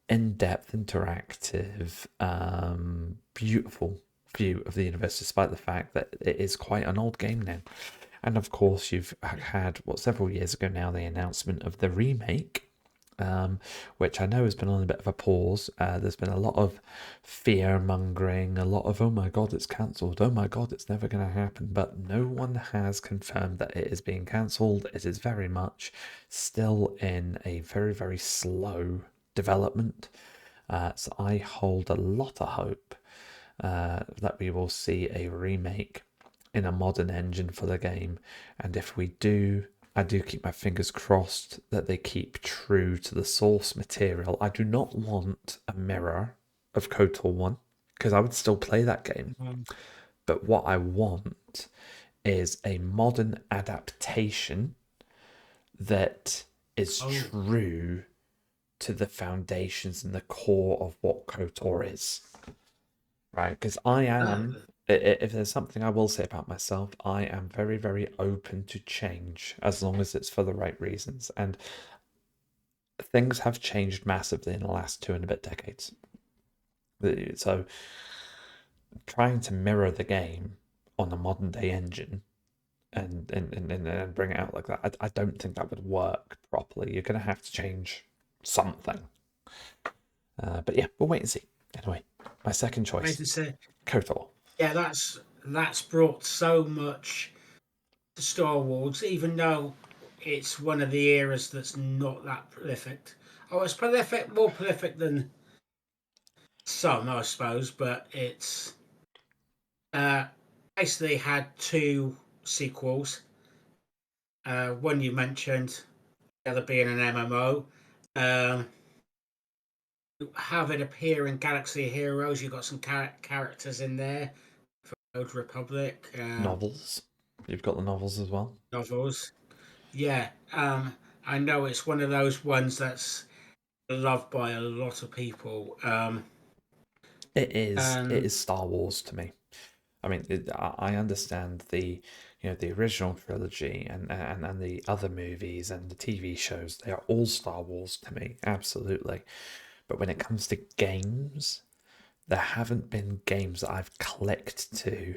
in-depth, interactive, beautiful view of the universe, despite the fact that it is quite an old game now. And of course, you've had, several years ago now, the announcement of the remake, which I know has been on a bit of a pause. There's been a lot of fear mongering, a lot of, oh my god, it's cancelled, oh my god, it's never going to happen. But no one has confirmed that it is being cancelled. It is very much still in a very, very slow development. So I hold a lot of hope that we will see a remake in a modern engine for the game. And if we do, I do keep my fingers crossed that they keep true to the source material. I do not want a mirror of KOTOR 1 because I would still play that game. But what I want is a modern adaptation that is true to the foundations and the core of what KOTOR is. Right? Because I am, if there's something I will say about myself, I am very, very open to change as long as it's for the right reasons. And things have changed massively in the last 2 and a bit decades. So trying to mirror the game on a modern day engine and bring it out like that, I don't think that would work properly. You're going to have to change something. But yeah, we'll wait and see. Anyway, my second choice, KOTOR. Yeah, that's brought so much to Star Wars, even though it's one of the eras that's not that prolific. Oh, it's prolific, more prolific than some, I suppose, but it's basically had 2 sequels. One you mentioned, the other being an MMO. Have it appear in Galaxy Heroes. You've got some characters in there for Old Republic. Novels. You've got the novels as well. Novels. Yeah. I know it's one of those ones that's loved by a lot of people. It is Star Wars to me. I mean, I understand the original trilogy and the other movies and the TV shows. They are all Star Wars to me, absolutely. But when it comes to games, there haven't been games that I've clicked to,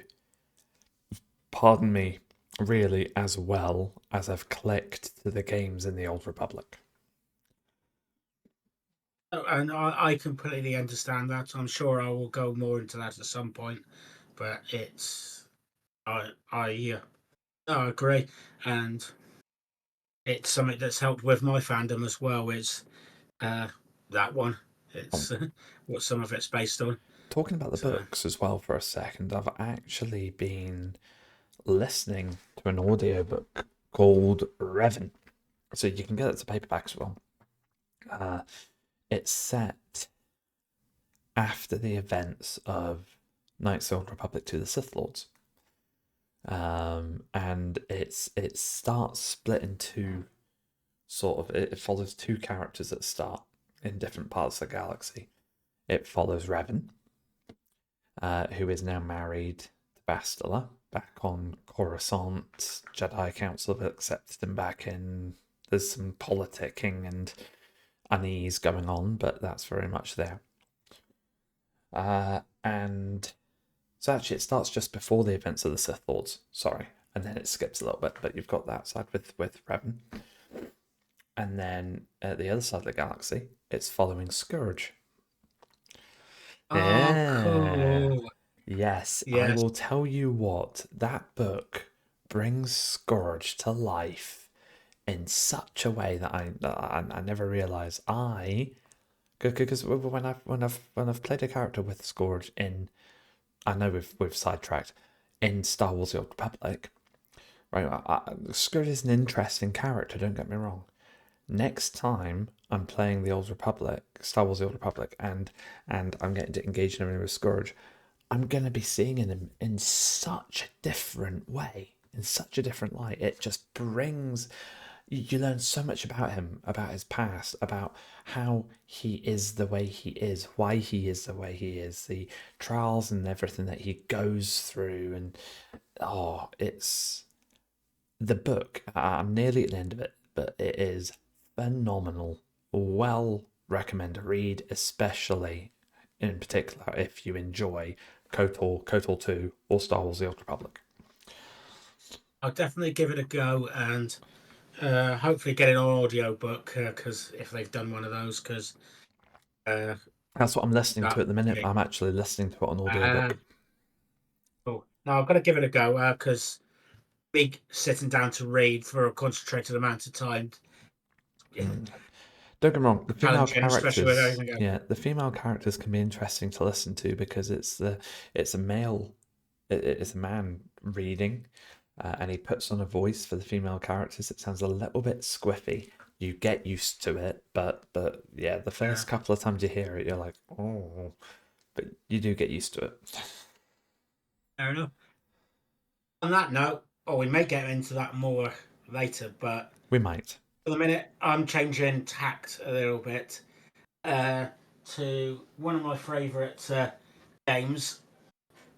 pardon me, really as well as I've clicked to the games in the Old Republic. And I completely understand that. I'm sure I will go more into that at some point. But it's I agree, and it's something that's helped with my fandom as well. It's that one. It's what some of it's based on. Talking about the books as well for a second, I've actually been listening to an audiobook called Revan. So you can get it to paperback as well. It's set after the events of Knights of the Old Republic to the Sith Lords. And it starts split into it follows 2 characters that start in different parts of the galaxy. It follows Revan, who is now married to Bastila, back on Coruscant. Jedi Council have accepted him back in. There's some politicking and unease going on, but that's very much there. And so actually it starts just before the events of the Sith Lords, sorry, and then it skips a little bit, but you've got that side with Revan. And then at the other side of the galaxy, it's following Scourge. Cool. Yes, I will tell you what, that book brings Scourge to life in such a way that I never realised. Because when I've played a character with Scourge in, I know we've sidetracked, in Star Wars: The Old Republic, right? Scourge is an interesting character. Don't get me wrong. Next time I'm playing the Old Republic, Star Wars: The Old Republic, and I'm getting to engage in everything with Scourge, I'm gonna be seeing him in such a different way, in such a different light. It just brings, you learn so much about him, about his past, about how he is the way he is, why he is the way he is, the trials and everything that he goes through. And it's the book. I'm nearly at the end of it, but it is phenomenal. Well, recommend a read, especially in particular if you enjoy KOTOR 2, or Star Wars: The Old Republic. I'll definitely give it a go, and hopefully get it on audio book, because if they've done one of those, because That's what I'm listening to that at the minute. I'm actually listening to it on audiobook. cool. No, I've got to give it a go, because me sitting down to read for a concentrated amount of time, Don't get me wrong, the female challenging, especially with characters, everything else. yeah, the female characters can be interesting to listen to because it's a male, it's a man reading, and he puts on a voice for the female characters. It sounds a little bit squiffy. You get used to it, but yeah, the first couple of times you hear it, you're like, oh, but you do get used to it. Fair enough. On that note, we may get into that more later, but We might. for the minute, I'm changing tact a little bit, uh, to one of my favourite games.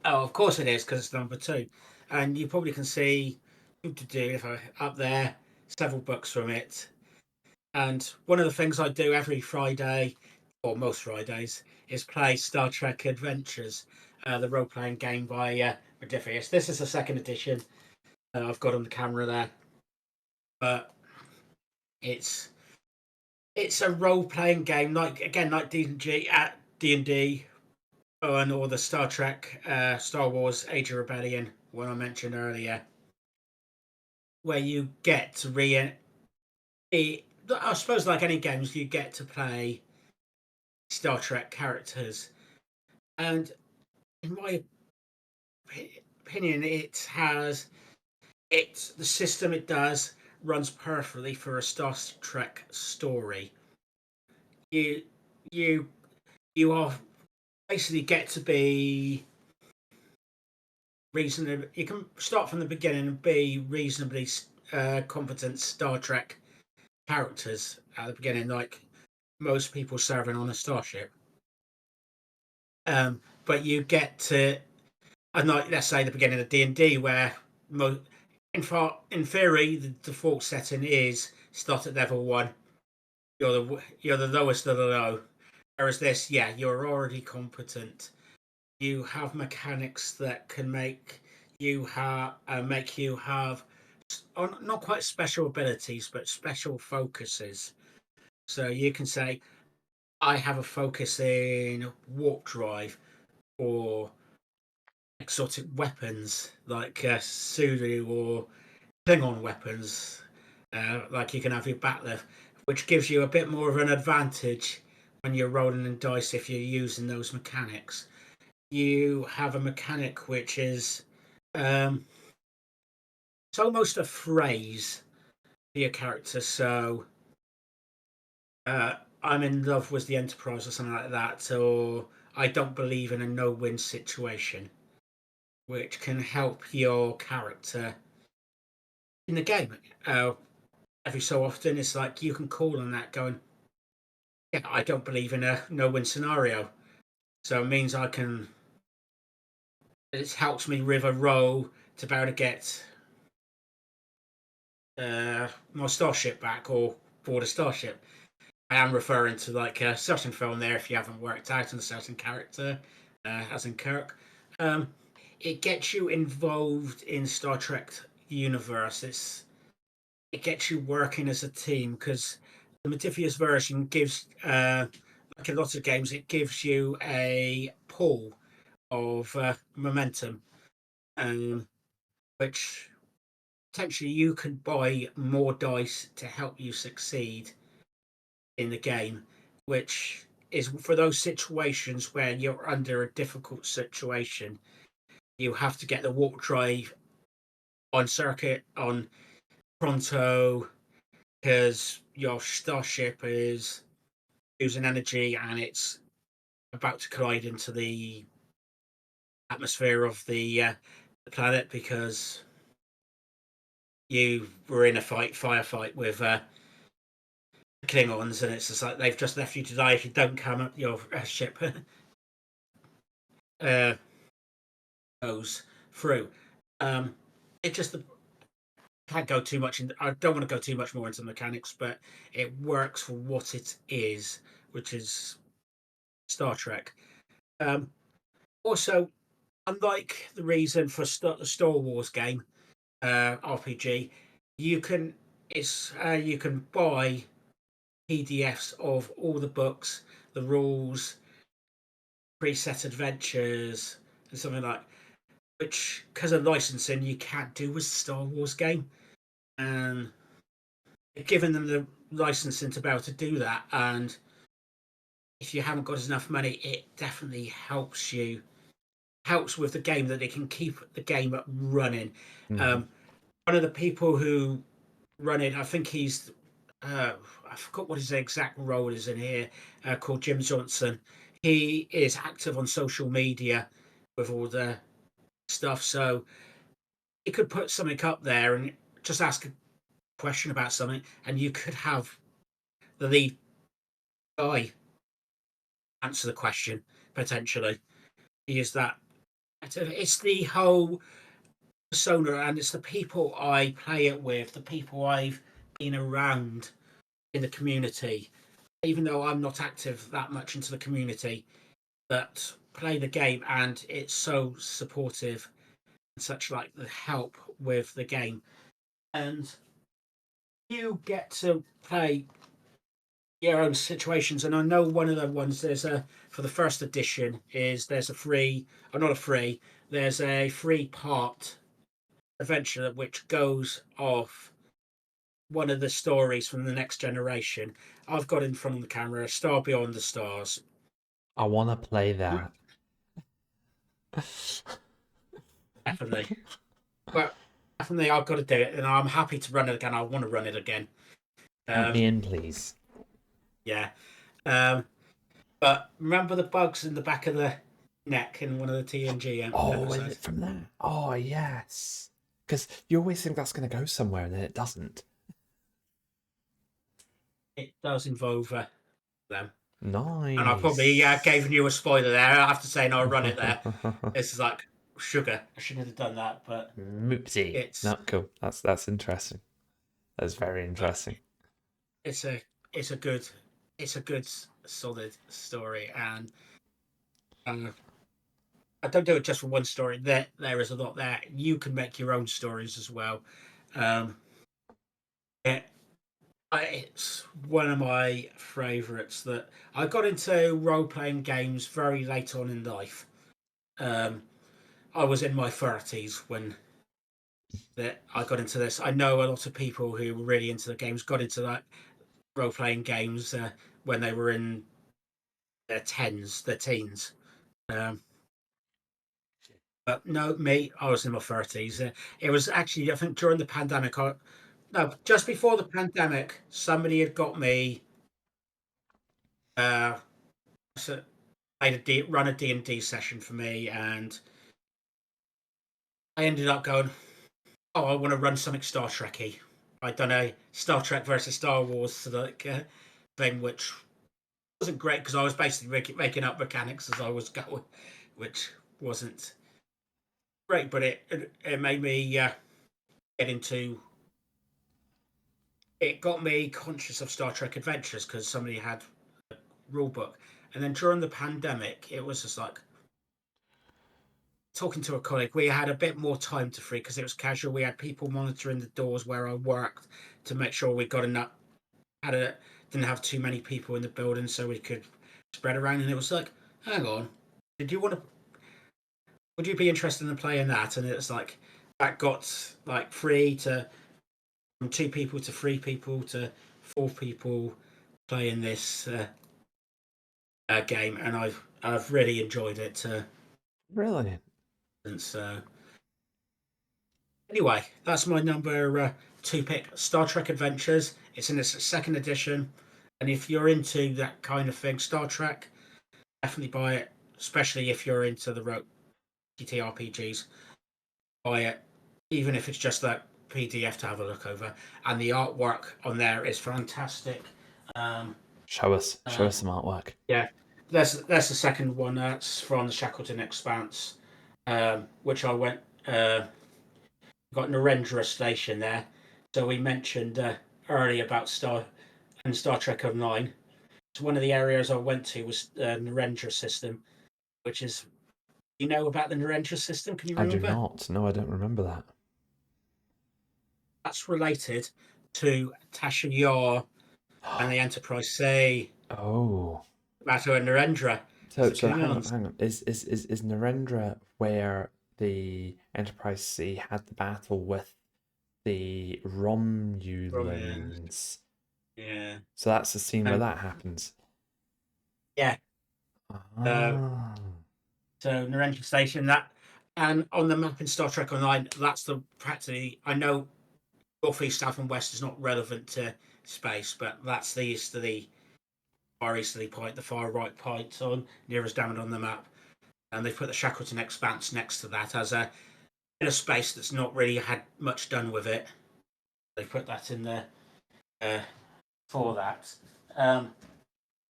Oh, of course it is, because it's number two. And you probably can see if I up there several books from it. And one of the things I do every Friday, or most Fridays, is play Star Trek Adventures, the role playing game by Modiphius. This is the second edition. I've got on the camera there, but it's it's a role playing game, like D&G at D&D, or the Star Trek, Star Wars: Age of Rebellion, one I mentioned earlier, where you get to I suppose, like any games, you get to play Star Trek characters, and in my opinion, the system it does runs perfectly for a Star Trek story. You you you are basically get to be reasonably. You can start from the beginning and be reasonably competent Star Trek characters at the beginning, like most people serving on a starship. But you get to, like, let's say the beginning of D&D, where in theory the default setting is start at level 1. You're the lowest of the low. Whereas this, yeah, you're already competent. You have mechanics that can make you have not quite special abilities, but special focuses. So you can say, I have a focus in warp drive, or exotic weapons like Sulu, or Klingon weapons. Like, you can have your batleth, which gives you a bit more of an advantage when you're rolling in dice if you're using those mechanics. You have a mechanic which is, it's almost a phrase for your character. So, I'm in love with the Enterprise, or something like that, or I don't believe in a no-win situation, which can help your character in the game. Every so often, it's like you can call on that, going, yeah, I don't believe in a no-win scenario, so it means it helps me with a roll to be able to get my starship back, or board a starship. I am referring to, like, a certain film there, if you haven't worked out on a certain character, as in Kirk. Um, it gets you involved in Star Trek universe. It gets you working as a team, because the Modiphius version gives, like a lot of games, it gives you a pool of momentum, um, which potentially you can buy more dice to help you succeed in the game, which is for those situations where you're under a difficult situation. You have to get the warp drive on circuit on pronto, because your starship is losing energy and it's about to collide into the atmosphere of the planet, because you were in a firefight with Klingons, and it's just like they've just left you to die if you don't come up your ship goes through. It just can't go too much in. I don't want to go too much more into mechanics, but it works for what it is, which is Star Trek. Also, unlike the reason for the Star Wars game RPG, you can you can buy PDFs of all the books, the rules, preset adventures, and something like, which because of licensing you can't do with the Star Wars game, and giving them the licensing to be able to do that. And if you haven't got enough money, it definitely helps with the game, that they can keep the game running. One of the people who run it, I think he's I forgot what his exact role is in here, called Jim Johnson. He is active on social media with all the stuff, so he could put something up there and just ask a question about something, and you could have the lead guy answer the question potentially. Is that it's the whole persona, and it's the people I play it with, the people I've been around in the community, even though I'm not active that much into the community, that play the game, and it's so supportive and such, like the help with the game. And you get to play your own situations. And I know one of the ones there's a for the first edition is there's a free, or not a free, there's a 3-part adventure which goes off one of the stories from the Next Generation. I've got in front of the camera Star Beyond the Stars. I want to play that. Definitely. But definitely I've got to do it, and I'm happy to run it again. I want to run it again. Count me in, please. Yeah. But remember the bugs in the back of the neck in one of the TNG Oh, is episodes? it from that? Oh, yes. Because you always think that's going to go somewhere, and then it doesn't. It does involve them. Nice. And I probably gave you a spoiler there. I have to say, no, I run it there. This is like sugar. I shouldn't have done that, but Moopsy. it's No, cool. That's interesting. That's very interesting. it's a good solid story, and I don't do it just for one story. There is a lot there. You can make your own stories as well. It's one of my favourites. That I got into role playing games very late on in life. I was in my 30s when I got into this. I know a lot of people who were really into the games got into that role playing games when they were in their teens. But no, me, I was in my 30s. It was actually, I think, during the pandemic. No, just before the pandemic, somebody had got me. Uh, run a D&D session for me, and I ended up going, oh, I want to run something Star Trekky. I done a Star Trek versus Star Wars thing, which wasn't great because I was basically making up mechanics as I was going, which wasn't great. But it made me get into. It got me conscious of Star Trek Adventures because somebody had a rule book, and then during the pandemic, it was just like talking to a colleague. We had a bit more time to free because it was casual. We had people monitoring the doors where I worked to make sure we got enough. Didn't have too many people in the building, so we could spread around. And it was like, hang on, did you want to? Would you be interested in playing that? And it's like that got like free to from 2 people to 3 people to 4 people playing this game, and I've really enjoyed it. Brilliant. And so, anyway, that's my number 2 pick, Star Trek Adventures. It's in its 2nd edition, and if you're into that kind of thing, Star Trek, definitely buy it. Especially if you're into the TTRPGs, buy it. Even if it's just that PDF to have a look over, and the artwork on there is fantastic. Show us some artwork. Yeah, that's the second one. That's from the Shackleton Expanse, which I went got Narendra station there. So we mentioned earlier about Star Trek '09. So one of the areas I went to was the Narendra system, which is about the Narendra system. Can you I do remember? not. No, I don't remember that. That's related to Tasha Yar and the Enterprise C. Oh. Bato and Narendra. So Come hang on. on, hang on. Is Narendra where the Enterprise C had the battle with the Romulans? Yeah. So that's the scene where Um, that happens. yeah. Uh, Ah. so Narendra Station, and on the map in Star Trek Online, that's the practically. I know northeast, south, and west is not relevant to space, but that's the easterly, far easterly point, the far right point on nearest down on the map, and they put the Shackleton Expanse next to that as a in a space that's not really had much done with it. They put that in there uh, for that. Um,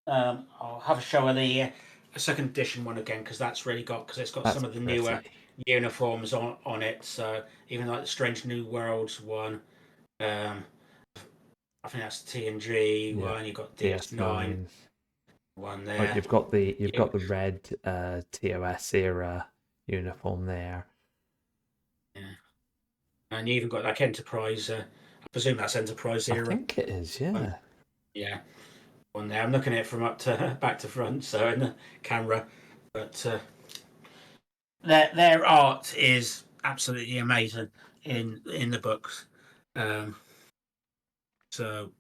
I'll have a show of the second edition one again because it's got That's some of the newer pretty. uniforms on it. So even like the Strange New Worlds one, um, I think that's TNG Yeah. one. You got DS9 DS9. one Oh, there. you've got the red TOS era uniform there. Yeah. And you even got like Enterprise. I presume that's Enterprise I era think it is, one. yeah. Yeah, one there. I'm looking at it from up to back to front, so in the camera, but their art is absolutely amazing in the books. Um, so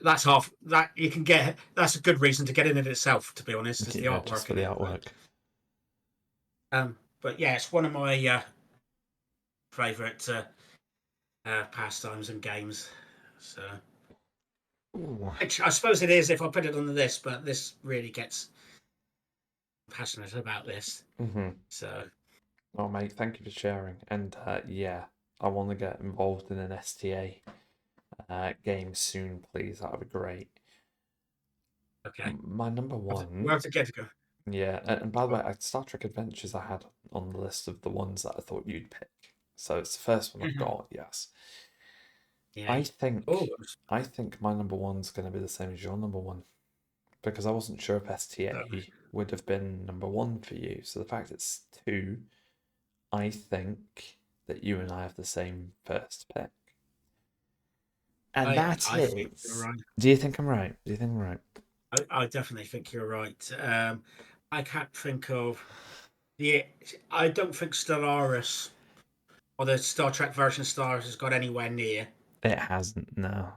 that's half that you can get. That's a good reason to get in it itself. To be honest, is the Yeah, just artwork for in the it. artwork. But yeah, it's one of my favourite pastimes and games. So Ooh. which I suppose it is if I put it on the list, but this really gets passionate about this. Mm-hmm. So Oh, mate, thank you for sharing. And yeah, I want to get involved in an STA game soon, please. That would be great. okay, My number we'll one, have to get to go. yeah. And by the way, Star Trek Adventures I had on the list of the ones that I thought you'd pick. So it's the first one I've got, yes. Yeah. I Oh, think my number one's going to be the same as your number one because I wasn't sure if STA would have been number one for you. So the fact it's two, I think that you and I have the same first pick. And that I think you're is. right. Do you think I'm right? Do you think I'm right? I definitely think you're right. I can't think of the. I don't think Stellaris or the Star Trek version of Stellaris has got anywhere near. It hasn't. No.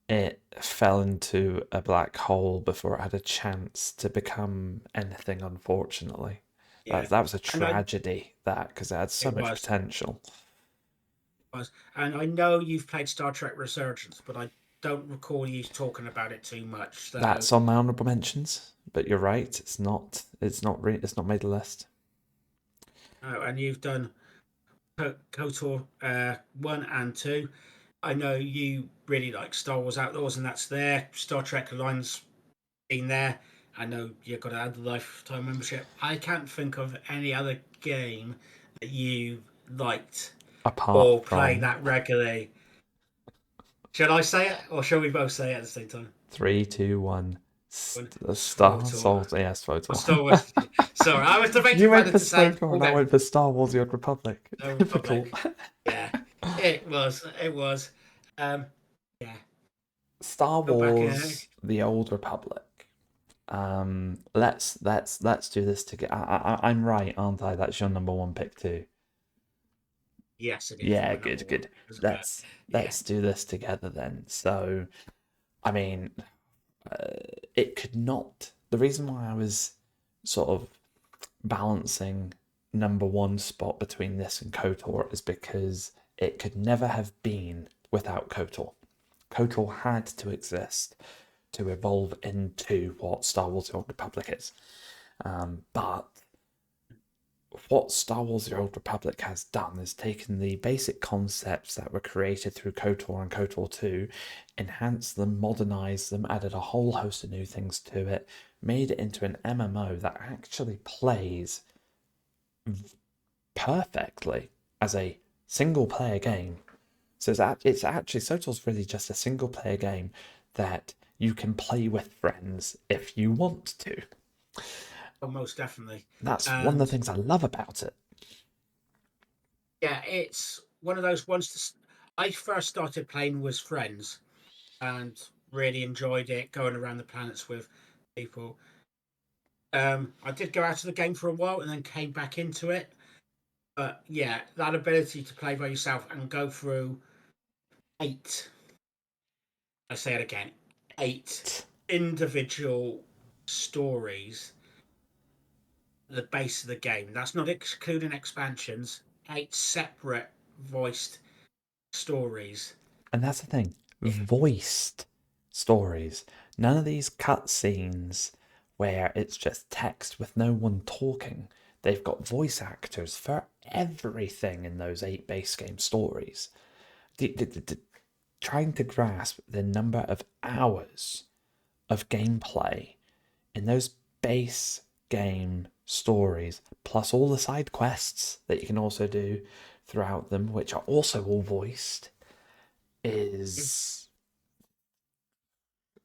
It fell into a black hole before it had a chance to become anything. Unfortunately, Yeah, that was a and tragedy. That because it had so it much potential. was, and I know you've played Star Trek Resurgence, but I don't recall you talking about it too much. So, That's on my honourable mentions. But you're right. It's not. It's not made the list. and you've done KOTOR 1 and 2. I know you really like Star Wars Outlaws, and that's there. Star Trek Alliance been there. I know you've got to add the lifetime membership. I can't think of any other game that you liked Apart or play from that regularly. Shall I say it, or shall we both say it at the same time? 3, 2, 1. Star SWTOR. Salt. Yes, Or photo. Star Wars. Sorry, I was You debating went whether for to say SWTOR all and I them. went for Star Wars: The Old Republic. The Typical. Republic. Yeah, it was. It was. Um, yeah. Star Go back. Wars: The Old Republic. Let's do this together. I'm right, aren't I? That's your number one pick too. Yes, it is Yeah, my number good, one. good. Yeah. Let's do this together then. So, I mean, it could not. The reason why I was sort of balancing number one spot between this and KOTOR is because it could never have been without KOTOR. KOTOR had to exist to evolve into what Star Wars: The Old Republic is. But what Star Wars The Old Republic has done is taken the basic concepts that were created through KOTOR and KOTOR 2, enhanced them, modernized them, added a whole host of new things to it, made it into an MMO that actually plays perfectly as a single player game. So it's actually SOTOR's really just a single player game that you can play with friends if you want to. Oh, most definitely. That's one of the And things I love about it. yeah, it's one of those ones. I first started playing with friends and really enjoyed it, going around the planets with people. I did go out of the game for a while and then came back into it. But yeah, that ability to play by yourself and go through eight, I say it again, eight individual stories, the base of the game. That's not excluding expansions, eight separate voiced stories. And that's the thing, voiced stories. None of these cutscenes where it's just text with no one talking. They've got voice actors for everything in those 8 base game stories. Trying to grasp the number of hours of gameplay in those base game stories, plus all the side quests that you can also do throughout them, which are also all voiced, is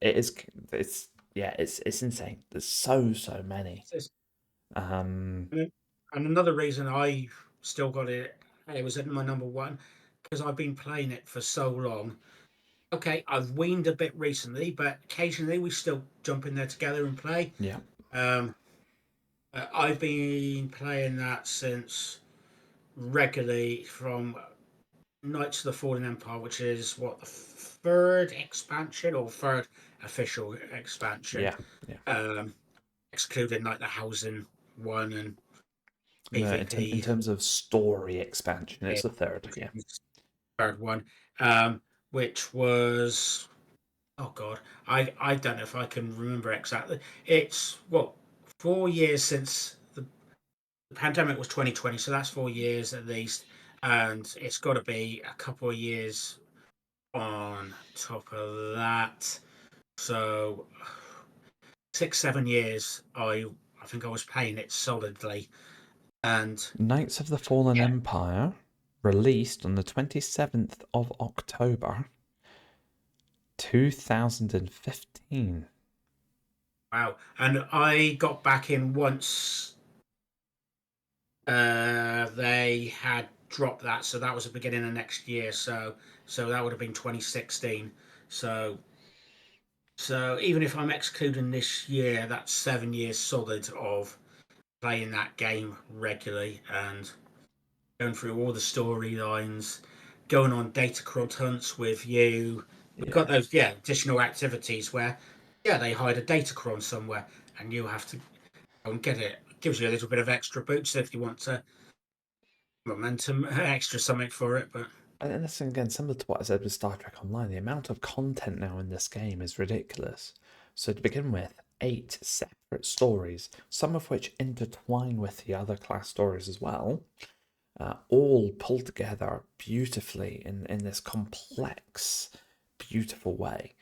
it's insane. There's so many. Um, And another reason I still got it, it was at my number one, because I've been playing it for so long. Okay, I've weaned a bit recently, but occasionally we still jump in there together and play. yeah, Um, I've been playing that since regularly from Knights of the Fallen Empire, which is what the third expansion or third official expansion, yeah, yeah. um, excluding like the Housing one and No, in PvP. terms of story expansion, it's the third. Yeah, Third one, um, which was, oh god, I don't know if I can remember exactly. It's what, 4 years since the pandemic was 2020, so that's 4 years at least, and it's got to be a couple of years on top of that. So 6 7 years, I think I was playing it solidly, and Knights of the Fallen yeah, Empire released on the 27th of October 2015. wow. And I got back in once they had dropped that, so that was the beginning of next year. So that would have been 2016. So even if I'm excluding this year, that's 7 years solid of playing that game regularly and going through all the storylines, going on data crud hunts with you. We've got Yeah. those, yeah, additional activities where, yeah, they hide a data cron somewhere and you have to go and get it. It gives you a little bit of extra boost if you want to momentum, extra something for it. But And this, again, similar to what I said with Star Trek Online, the amount of content now in this game is ridiculous. So to begin with, 8 separate stories, some of which intertwine with the other class stories as well, all pulled together beautifully in this complex, beautiful way.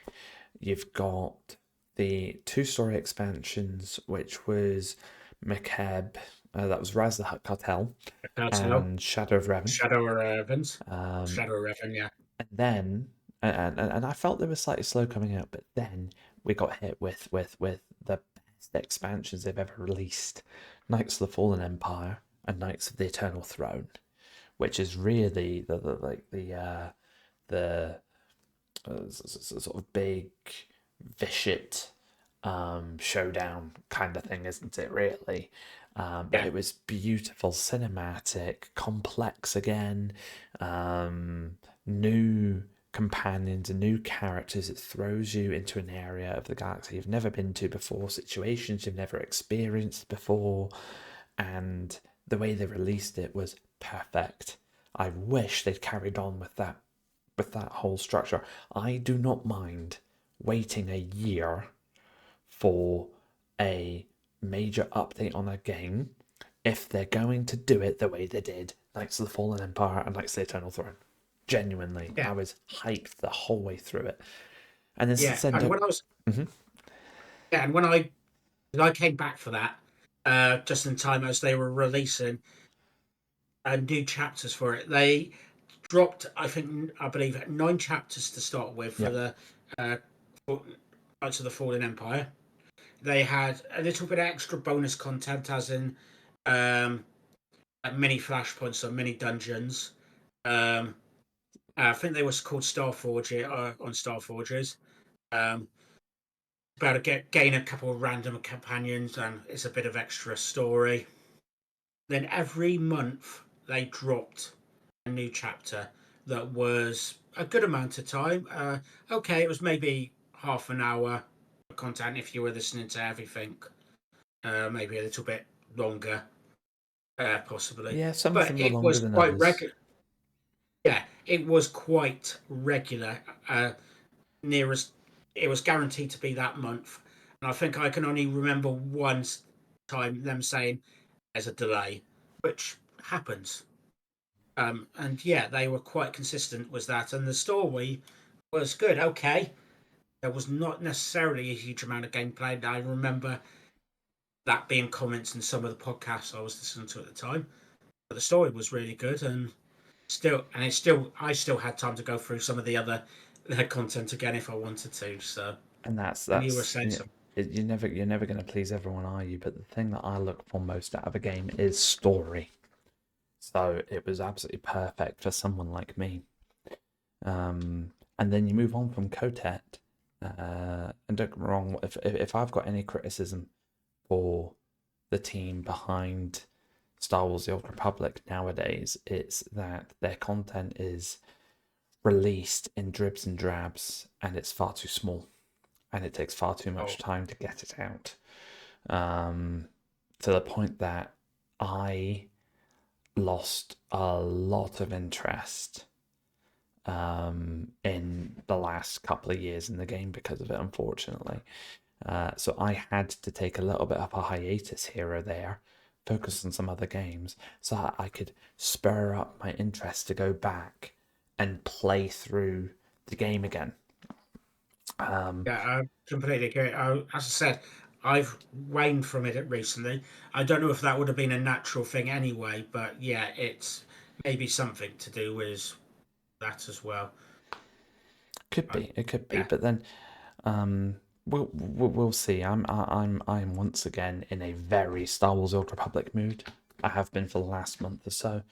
You've got the 2 story expansions, which was McCab, that was Rise of the Hutt Cartel, that's how and Shadow of Revan. Shadow Evans, Um, Shadow Revan, yeah. and then, and I felt they were slightly slow coming out, but then we got hit with the best expansions they've ever released, Knights of the Fallen Empire and Knights of the Eternal Throne, which is really the sort of big vicious showdown kind of thing, isn't it? Really, but Yeah. it was beautiful, cinematic, complex again, new companions and new characters. It throws you into an area of the galaxy you've never been to before, situations you've never experienced before, and the way they released it was perfect. I wish they'd carried on with that whole structure. I do not mind waiting a year for a major update on a game if they're going to do it the way they did Knights of the Fallen Empire and Knights of the Eternal Throne. Genuinely, Yeah, I was hyped the whole way through it. And then yeah. since then, And when I was Mhm. yeah, and when I came back for that, just in time as they were releasing new chapters for it, they dropped, I believe, 9 chapters to start with for Yeah, the uh, Knights of the Fallen Empire. They had a little bit of extra bonus content, as in um, mini flashpoints or mini dungeons. Um, I think they was called Starforge on Starforges. Um, about to gain a couple of random companions, and it's a bit of extra story. Then every month they dropped a new chapter that was a good amount of time. Okay, it was maybe half an hour of content if you were listening to everything. Maybe a little bit longer, possibly. yeah. Some of But them were it longer was than quite others. regular. Yeah, it was quite regular. Nearest, it was guaranteed to be that month. And I think I can only remember one time them saying there's a delay, which happens. And yeah, they were quite consistent with that, and the story was good. Okay, there was not necessarily a huge amount of gameplay. I remember that being comments in some of the podcasts I was listening to at the time, but the story was really good, and I still had time to go through some of the other content again if I wanted to. So, And that's and you were that's saying you know, something. you're never going to please everyone, are you? But the thing that I look for most out of a game is story. So it was absolutely perfect for someone like me. And then you move on from Kotet. And don't get me wrong, if I've got any criticism for the team behind Star Wars: The Old Republic nowadays, it's that their content is released in dribs and drabs, and it's far too small, and it takes far too much Oh, time to get it out. To the point that I lost a lot of interest in the last couple of years in the game because of it, unfortunately. So I had to take a little bit of a hiatus here or there, focus on some other games, so that I could spur up my interest to go back and play through the game again. yeah, I completely agree. As I said, I've waned from it recently. I don't know if that would have been a natural thing anyway, but yeah, it's maybe something to do with that as well. Could I, be, it could be, yeah, but then we'll see. I'm once again in a very Star Wars Old Republic mood. I have been for the last month or so.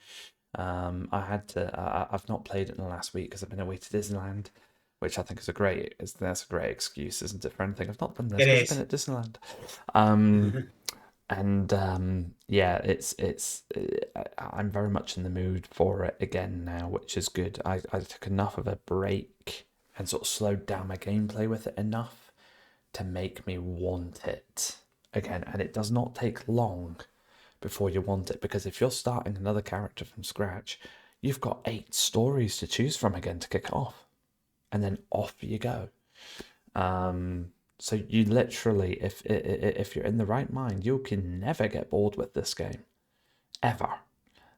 I've not played it in the last week because I've been away to Disneyland, which I think that's a great excuse, isn't it, for anything? I've not done this it because I've been is. at Disneyland. Um, and yeah, I'm very much in the mood for it again now, which is good. I took enough of a break and sort of slowed down my gameplay with it enough to make me want it again. And it does not take long before you want it, because if you're starting another character from scratch, you've got 8 stories to choose from again to kick off, and then off you go. So you literally, if you're in the right mind, you can never get bored with this game ever.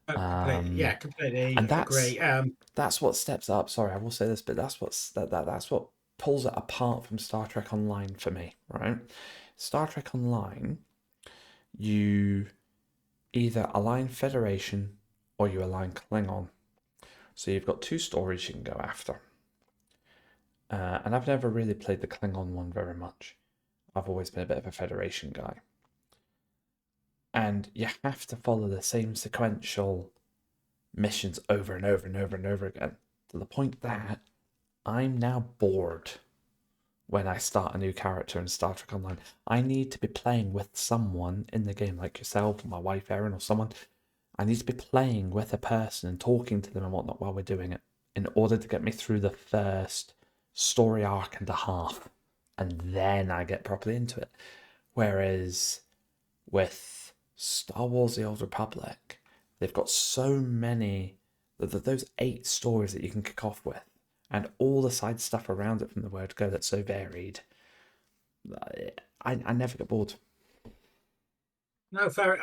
Completely, yeah, And completely agree. that's what steps up. Sorry, I will say this, but that's what pulls it apart from Star Trek Online for me, right? Star Trek Online, you either align Federation or you align Klingon. So you've got 2 stories you can go after. And I've never really played the Klingon one very much. I've always been a bit of a Federation guy. And you have to follow the same sequential missions over and over and over and over again, to the point that I'm now bored when I start a new character in Star Trek Online. I need to be playing with someone in the game, like yourself, or my wife Erin, or someone. I need to be playing with a person and talking to them and whatnot while we're doing it, in order to get me through the first story arc and a half, and then I get properly into it. Whereas with Star Wars: The Old Republic, they've got so many, those 8 stories that you can kick off with, and all the side stuff around it from the word go that's so varied. I never get bored. No, fair.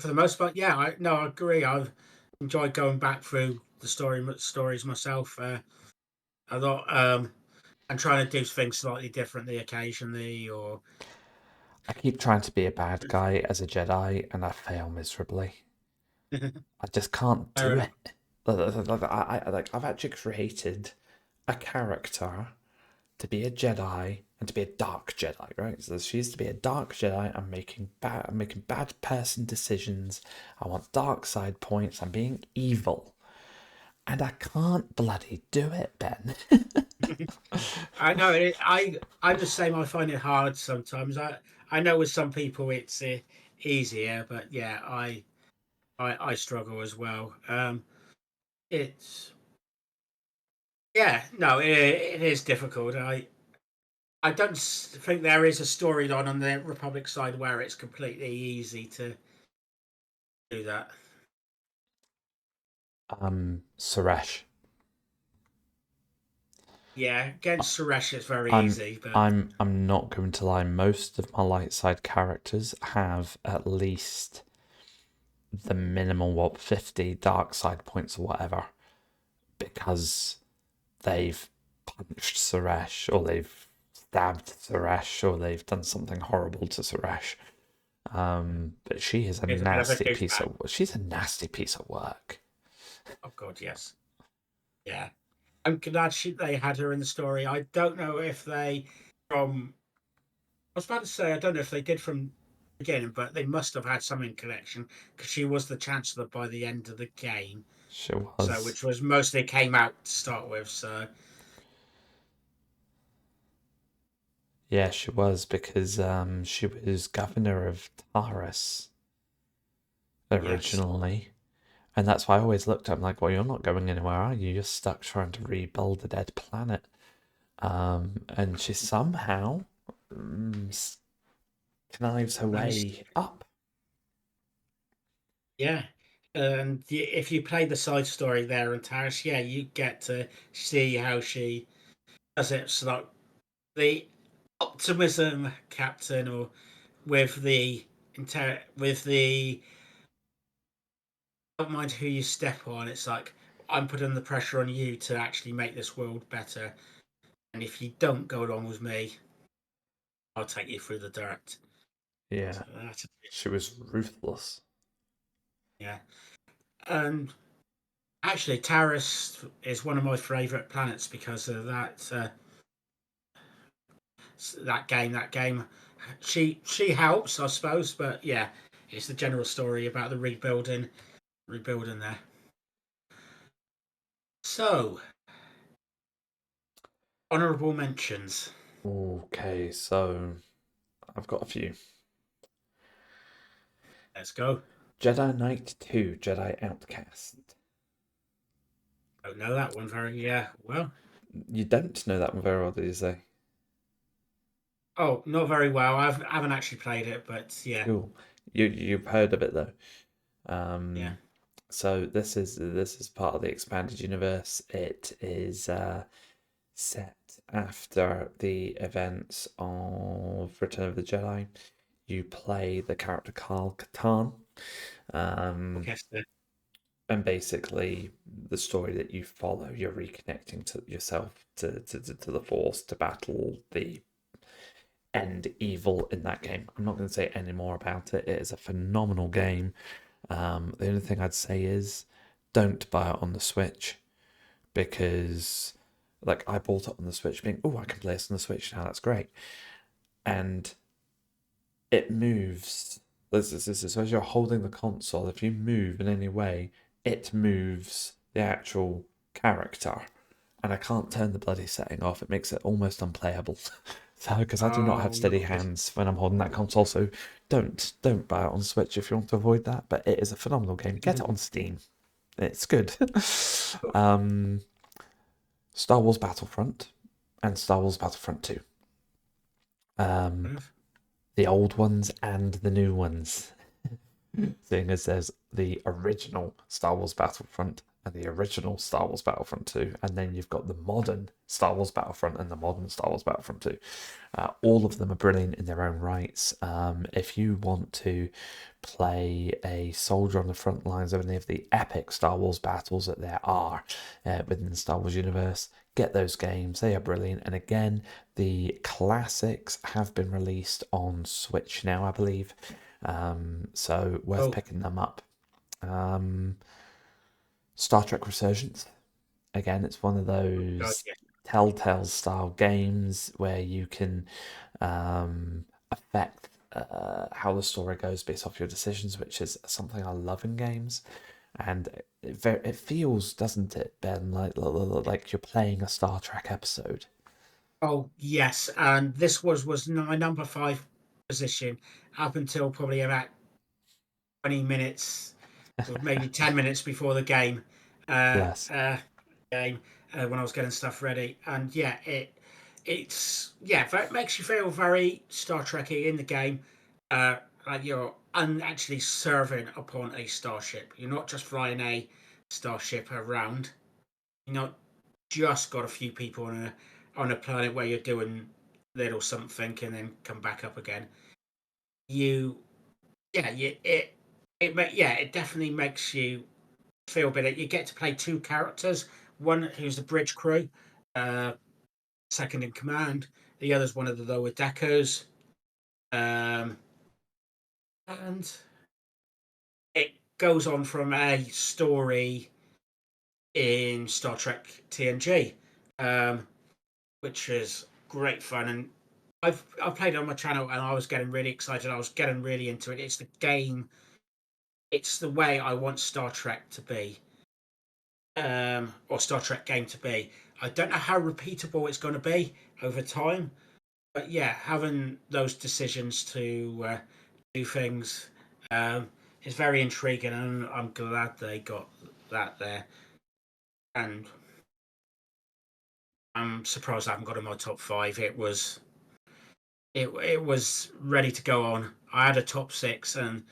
for the most part, yeah, I agree. I've enjoyed going back through the stories myself. I thought and trying to do things slightly differently occasionally, or I keep trying to be a bad guy as a Jedi, and I fail miserably. I just can't fair do enough. it. I've actually created a character to be a Jedi and to be a dark Jedi, right? So she used to be a dark Jedi. I'm making bad person decisions. I want dark side points. I'm being evil, and I can't bloody do it, Ben. I know I'm the same. I find it hard sometimes. I know with some people it's easier, but yeah, I struggle as well. It's yeah, no, it is difficult. I don't think there is a storyline on the Republic side where it's completely easy to do that. Suresh. Yeah, against Suresh it's very I'm easy, but I'm not going to lie. Most of my light side characters have at least the minimal 50 dark side points or whatever because they've punched Suresh or they've stabbed Suresh or they've done something horrible to Suresh. But she is a it's a bit of a nasty piece douchebag. of she's a nasty piece of work. Oh God, yes, yeah. I'm glad they had her in the story. I don't know if they from. I was about to say I don't know if they did from the beginning, but they must have had some in connection because she was the Chancellor by the end of the game. She So, was. which was mostly came out to start with. So, Yeah, she was because she was governor of Taris yes, originally. And that's why I always looked at him like, well, you're not going anywhere, are you? You're stuck trying to rebuild a dead planet. And she somehow knives her nice. way up. Yeah. And if you play the side story there in Taris, yeah, you get to see how she does it. So, like the optimism captain, or with with the don't mind who you step on. It's like I'm putting the pressure on you to actually make this world better. And if you don't go along with me, I'll take you through the dirt. Yeah, So that's she was ruthless. yeah. And actually, Taris is one of my favourite planets because of that game. That game, she helps, I suppose, but yeah, it's the general story about the rebuilding there. So, honourable mentions. Okay, so I've got a few. Let's go. Jedi Knight 2, Jedi Outcast. Don't know that one very well. You don't know that one very well, do you say? Oh, not very well. I haven't actually played it, but yeah, Cool. You've heard of it though. yeah. Um, so this is part of the expanded universe. It is set after the events of Return of the Jedi. You play the character Carl Katan, um, Okay, so, and basically the story that you follow, you're reconnecting to yourself to the Force to battle the end evil in that game. I'm not going to say any more about it. It is a phenomenal game. The only thing I'd say is don't buy it on the Switch because, like, I bought it on the Switch, being, oh, I can play this on the Switch now. That's great, and it moves. This is so as you're holding the console. If you move in any way, it moves the actual character, and I can't turn the bloody setting off. It makes it almost unplayable. So, because I do not have oh no, steady hands when I'm holding that console, so don't buy it on Switch if you want to avoid that. But it is a phenomenal game. Get it on Steam. It's good. um, Star Wars Battlefront and Star Wars Battlefront 2. Um, the old ones and the new ones. Seeing as there's the original Star Wars Battlefront and the original Star Wars Battlefront 2, and then you've got the modern Star Wars Battlefront and the modern Star Wars Battlefront 2. All of them are brilliant in their own rights. If you want to play a soldier on the front lines of any of the epic Star Wars battles that there are within the Star Wars universe, get those games. They are brilliant. And again, the classics have been released on Switch now, I believe. So worth picking them up. Star Trek Resurgence. Again, it's one of those Telltale style games where you can affect how the story goes based off your decisions, which is something I love in games. And it feels, doesn't it, Ben, like you're playing a Star Trek episode. Oh yes, and this was my number 5 position up until probably about 20 minutes, or maybe 10 minutes before the game. Uh, Bless. uh, game when I was getting stuff ready, and yeah, it's it makes you feel very Star Trekky in the game. Like you're actually serving upon a starship. You're not just flying a starship around. You're not just got a few people on a planet where you're doing little something and then come back up again. You, yeah, you, it definitely makes you feel better. You get to play 2 characters. One who's the bridge crew, uh, second in command. The other's one of the lower deckers. And it goes on from a story in Star Trek TNG, which is great fun. And I've played it on my channel, and I was getting really excited. I was getting really into it. It's the game. It's the way I want Star Trek to be, or Star Trek game to be. I don't know how repeatable it's going to be over time, but yeah, having those decisions to do things is very intriguing, and I'm glad they got that there. And I'm surprised I haven't got in my top 5. It was ready to go on. I had a top 6, and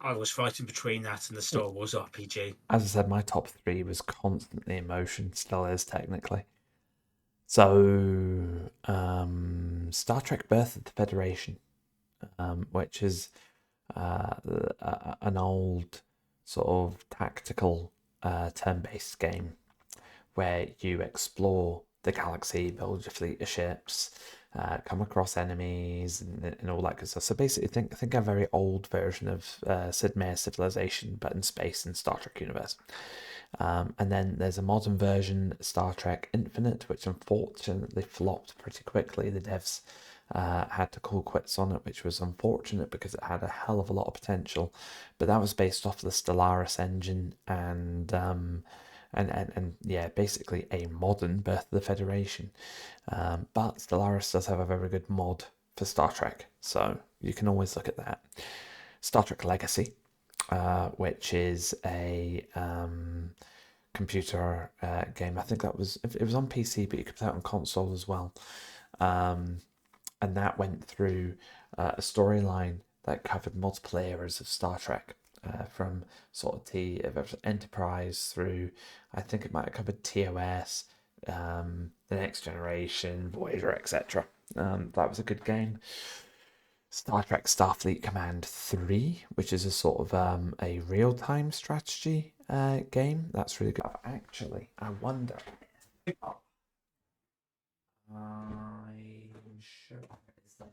I was fighting between that and the Star Wars RPG. As I said, my top 3 was constantly in motion, still is technically. So, Star Trek Birth of the Federation, which is an old sort of tactical turn-based game where you explore the galaxy, build your fleet of ships, come across enemies, and all that good stuff. So basically, think a very old version of Sid Meier's Civilization, but in space in Star Trek universe. And then there's a modern version, Star Trek Infinite, which unfortunately flopped pretty quickly. The devs had to call quits on it, which was unfortunate because it had a hell of a lot of potential. But that was based off the Stellaris engine and yeah, basically a modern Birth of the Federation. But Stellaris does have a very good mod for Star Trek, so you can always look at that. Star Trek Legacy, which is a computer game. I think it was on PC, but you could play it on console as well. And that went through a storyline that covered multiple eras of Star Trek, from sort of Enterprise through, I think it might have covered TOS, the Next Generation, Voyager, etc. That was a good game. Star Trek Starfleet Command 3, which is a sort of a real-time strategy game. That's really good. Actually, I wonder. I'm sure it's there.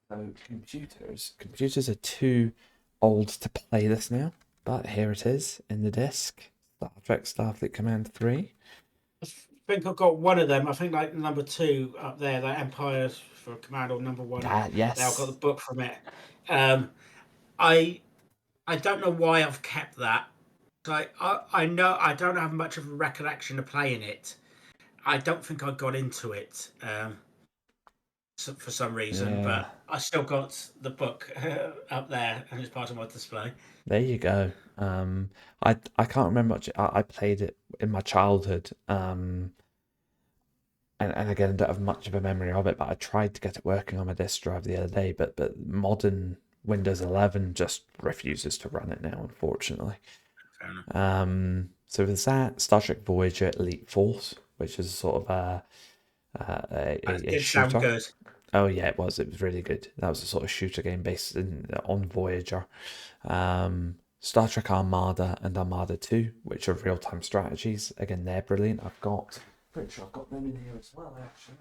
So computers are too old to play this now, but here it is in the disc. Star Trek Starfleet Command 3. I think I've got one of them. I think like number 2 up there, that Empire for Command, or number 1. Yes. Now I've got the book from it. Um, I I don't know why I've kept that. I know I don't have much of a recollection of playing it. I don't think I got into it for some reason, Yeah. but I still got the book up there, and it's part of my display. There you go. I can't remember much. I played it in my childhood. And again, I don't have much of a memory of it, but I tried to get it working on my disk drive the other day. But modern Windows 11 just refuses to run it now, unfortunately. Fair enough. So there's that Star Trek Voyager Elite Force, which is sort of That a did sound shooter. good. Oh yeah, it was. It was really good. That was a sort of shooter game based on Voyager. Star Trek Armada and Armada 2, which are real time strategies. Again, they're brilliant. Pretty sure I've got them in here as well, actually.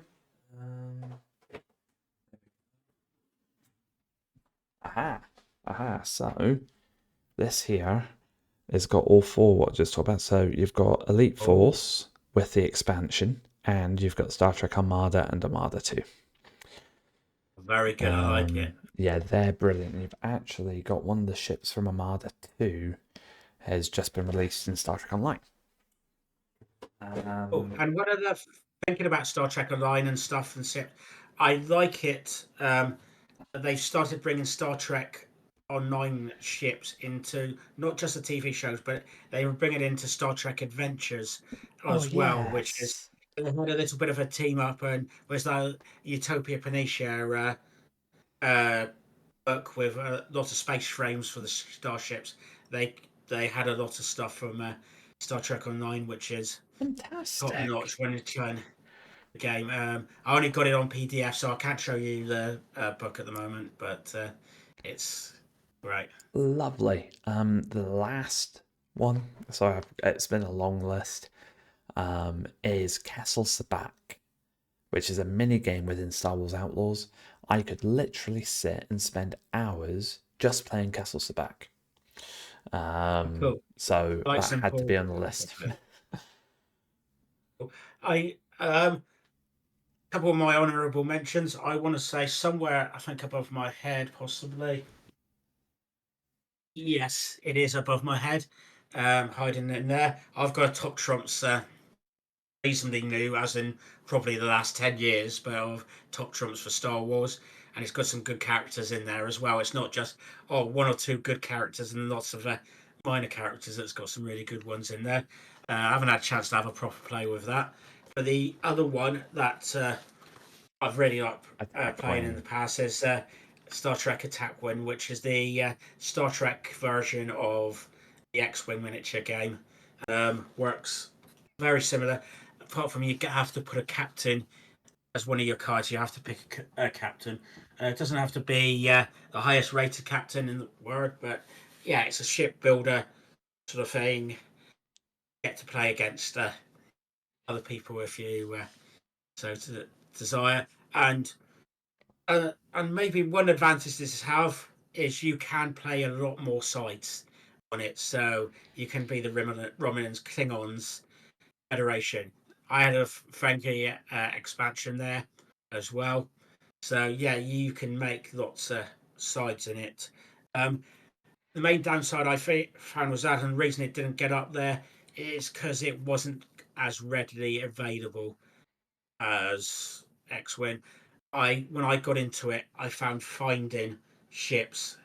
So this here has got all four what I just talked about. So you've got Elite Oh, Force with the expansion, and you've got Star Trek Armada and Armada 2. very good. I like it. Yeah, they're brilliant. You've actually got one of the ships from Armada 2 has just been released in Star Trek Online. Oh, and one of the thinking about Star Trek Online and stuff and stuff, I like it. They've started bringing Star Trek Online ships into not just the TV shows, but they were bringing it into Star Trek Adventures Oh, as well, which is yes. they had a little bit of a team up, and was that Utopia Planitia uh, work with a lot of space frames for the starships. They they had a lot of stuff from Star Trek Online, which is top Fantastic. notch when it's trying the game. I only got it on PDF, so I can't show you the book at the moment, but it's great. Lovely. The last one, so it's been a long list, is Castle Sabak, which is a mini game within Star Wars Outlaws. I could literally sit and spend hours just playing Castle Sabak. Cool. So I like that had to be simple on the list. concept. I couple of my honourable mentions. I want to say somewhere I think above my head, possibly. Yes, it is above my head, hiding in there. I've got a top trumps reasonably new, as in probably the last 10 years, but of top trumps for Star Wars, and it's got some good characters in there as well. It's not just one or two good characters and lots of minor characters. It's got some really good ones in there. I haven't had a chance to have a proper play with that, but the other one that I've really liked Attack playing in the Wing. past is Star Trek Attack Wing, which is the Star Trek version of the X-Wing miniature game. Works very similar, apart from you have to put a captain as one of your cards. You have to pick a captain. It doesn't have to be the highest rated captain in the world, but yeah, it's a ship builder sort of thing. Get to play against other people if you so to desire, and maybe one advantage this have is you can play a lot more sides on it, so you can be the Romulans, Klingons, Federation. I had a friendly expansion there as well, so yeah, you can make lots of sides in it. Um, the main downside I found was that, and the reason it didn't get up there is because it wasn't as readily available as X-Wing. When I got into it, I found finding ships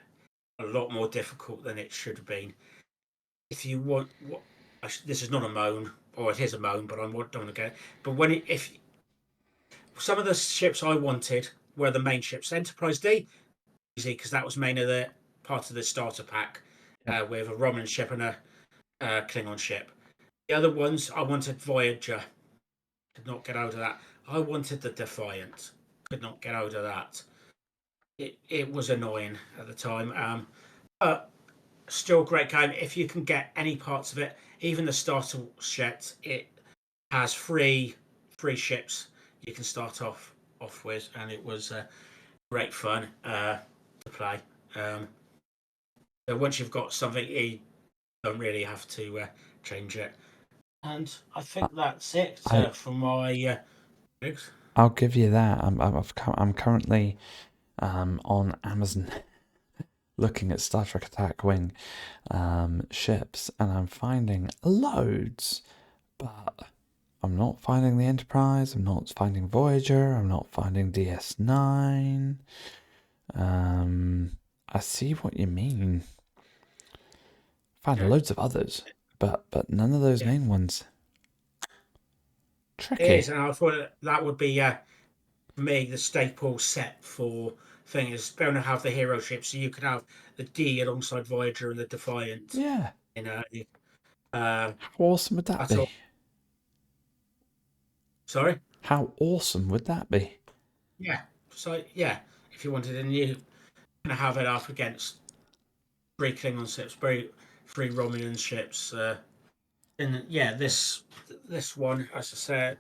a lot more difficult than it should have been. If you want, this is not a moan, or it is a moan, but I don't want to get. But if some of the ships I wanted were the main ships, Enterprise D, easy because that was mainly the part of the starter pack Yep. with a Romulan ship and a Klingon ship. The other ones I wanted Voyager, could not get out of that. I wanted the Defiant, could not get out of that. It was annoying at the time. But still a great game if you can get any parts of it. Even the starter set, it has free ships you can start off with, and it was great fun to play. So once you've got something, you don't really have to change it. And I I, think that's it I for my picks. I'll give you that. I'm currently on Amazon looking at Star Trek Attack Wing ships, and I'm finding loads, but I'm not finding the Enterprise. I'm not finding Voyager. I'm not finding DS9. I see what you mean. Found Yeah, loads of others, but none of those yeah, main ones. it is, Tricky. and I thought that would be for me the staple set for thing is going to have the hero ship, so you could have the D alongside Voyager and the Defiant. Yeah. How awesome would that be? Sorry. How awesome would that be? Yeah. So yeah, if you wanted a new, kind of have it up against 3 Klingon ships, 3 Romulan ships. And yeah, this one, as I said,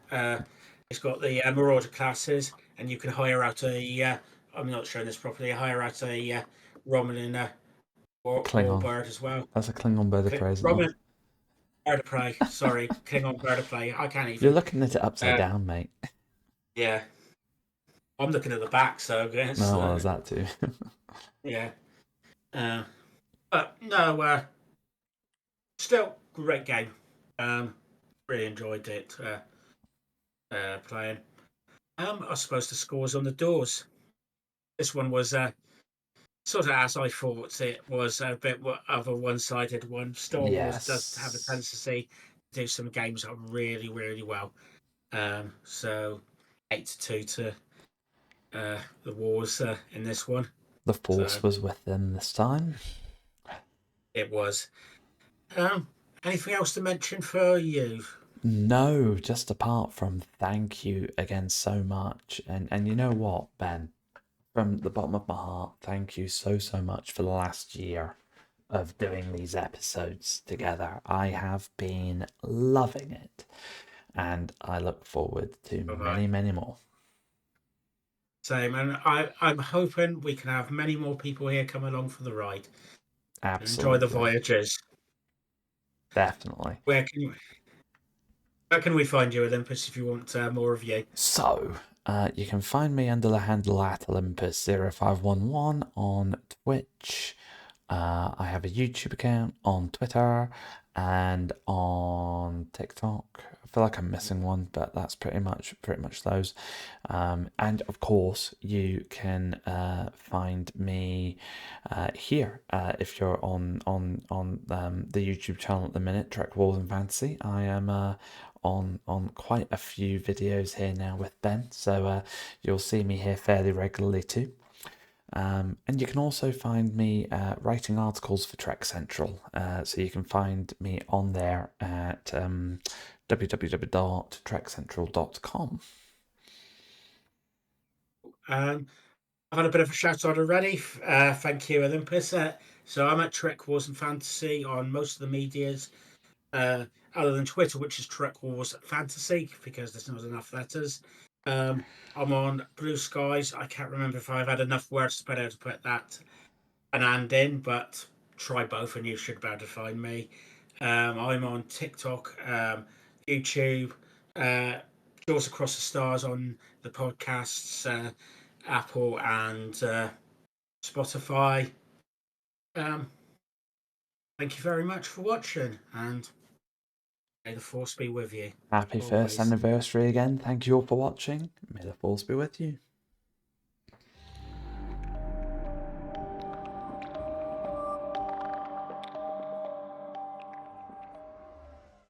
it's got the Marauder classes, and you can hire out a. I'm not showing this properly. Hire out a Romulan Klingon. warbird as well. That's a Klingon bird of prey, isn't Romulan it? bird of prey. Sorry, Klingon bird of prey. I can't You're even. looking at it upside down, mate. Yeah, I'm looking at the back, so I guess. No, well, there's that too. Yeah. But no, still great game. Really enjoyed it playing. I suppose the scores on the doors. This one was sort of as I thought. It was a bit of a one-sided one. Star Wars does have a Yes. tendency to do some games that really, really well. So 8-2 to the Wars in this one. The Force So was with them this time. it was. Anything else to mention for you? No, just apart from thank you again so much. And you know what, Ben? From the bottom of my heart, thank you so much for the last year of doing these episodes together. I have been loving it, and I look forward to many more. Same, and I'm hoping we can have many more people here come along for the ride. Absolutely. Enjoy the voyages. Definitely. Where can we find you, Olympus, if you want more of you? So, you can find me under the handle at Olympus0511 on Twitch. I have a YouTube account on Twitter and on TikTok. I feel like I'm missing one, but that's pretty much those. And of course, you can find me here if you're on the YouTube channel at the minute, TrekWars and Fantasy. I am on quite a few videos here now with Ben, so you'll see me here fairly regularly too. And you can also find me writing articles for Trek Central, so you can find me on there at www.trekcentral.com. I've had a bit of a shout out already. Thank you, Olympus. So I'm at Trek Wars and Fantasy on most of the medias, other than Twitter, which is Trek Wars Fantasy, because there's not enough letters. I'm on Blue Skies. I can't remember if I've had enough words to put out to put that an and in, but try both and you should be able to find me. I'm on TikTok, YouTube, Duels Across the Stars on the podcasts, Apple and Spotify. Thank you very much for watching, and may the Force be with you. Happy Always. first anniversary again. Thank you all for watching. May the Force be with you.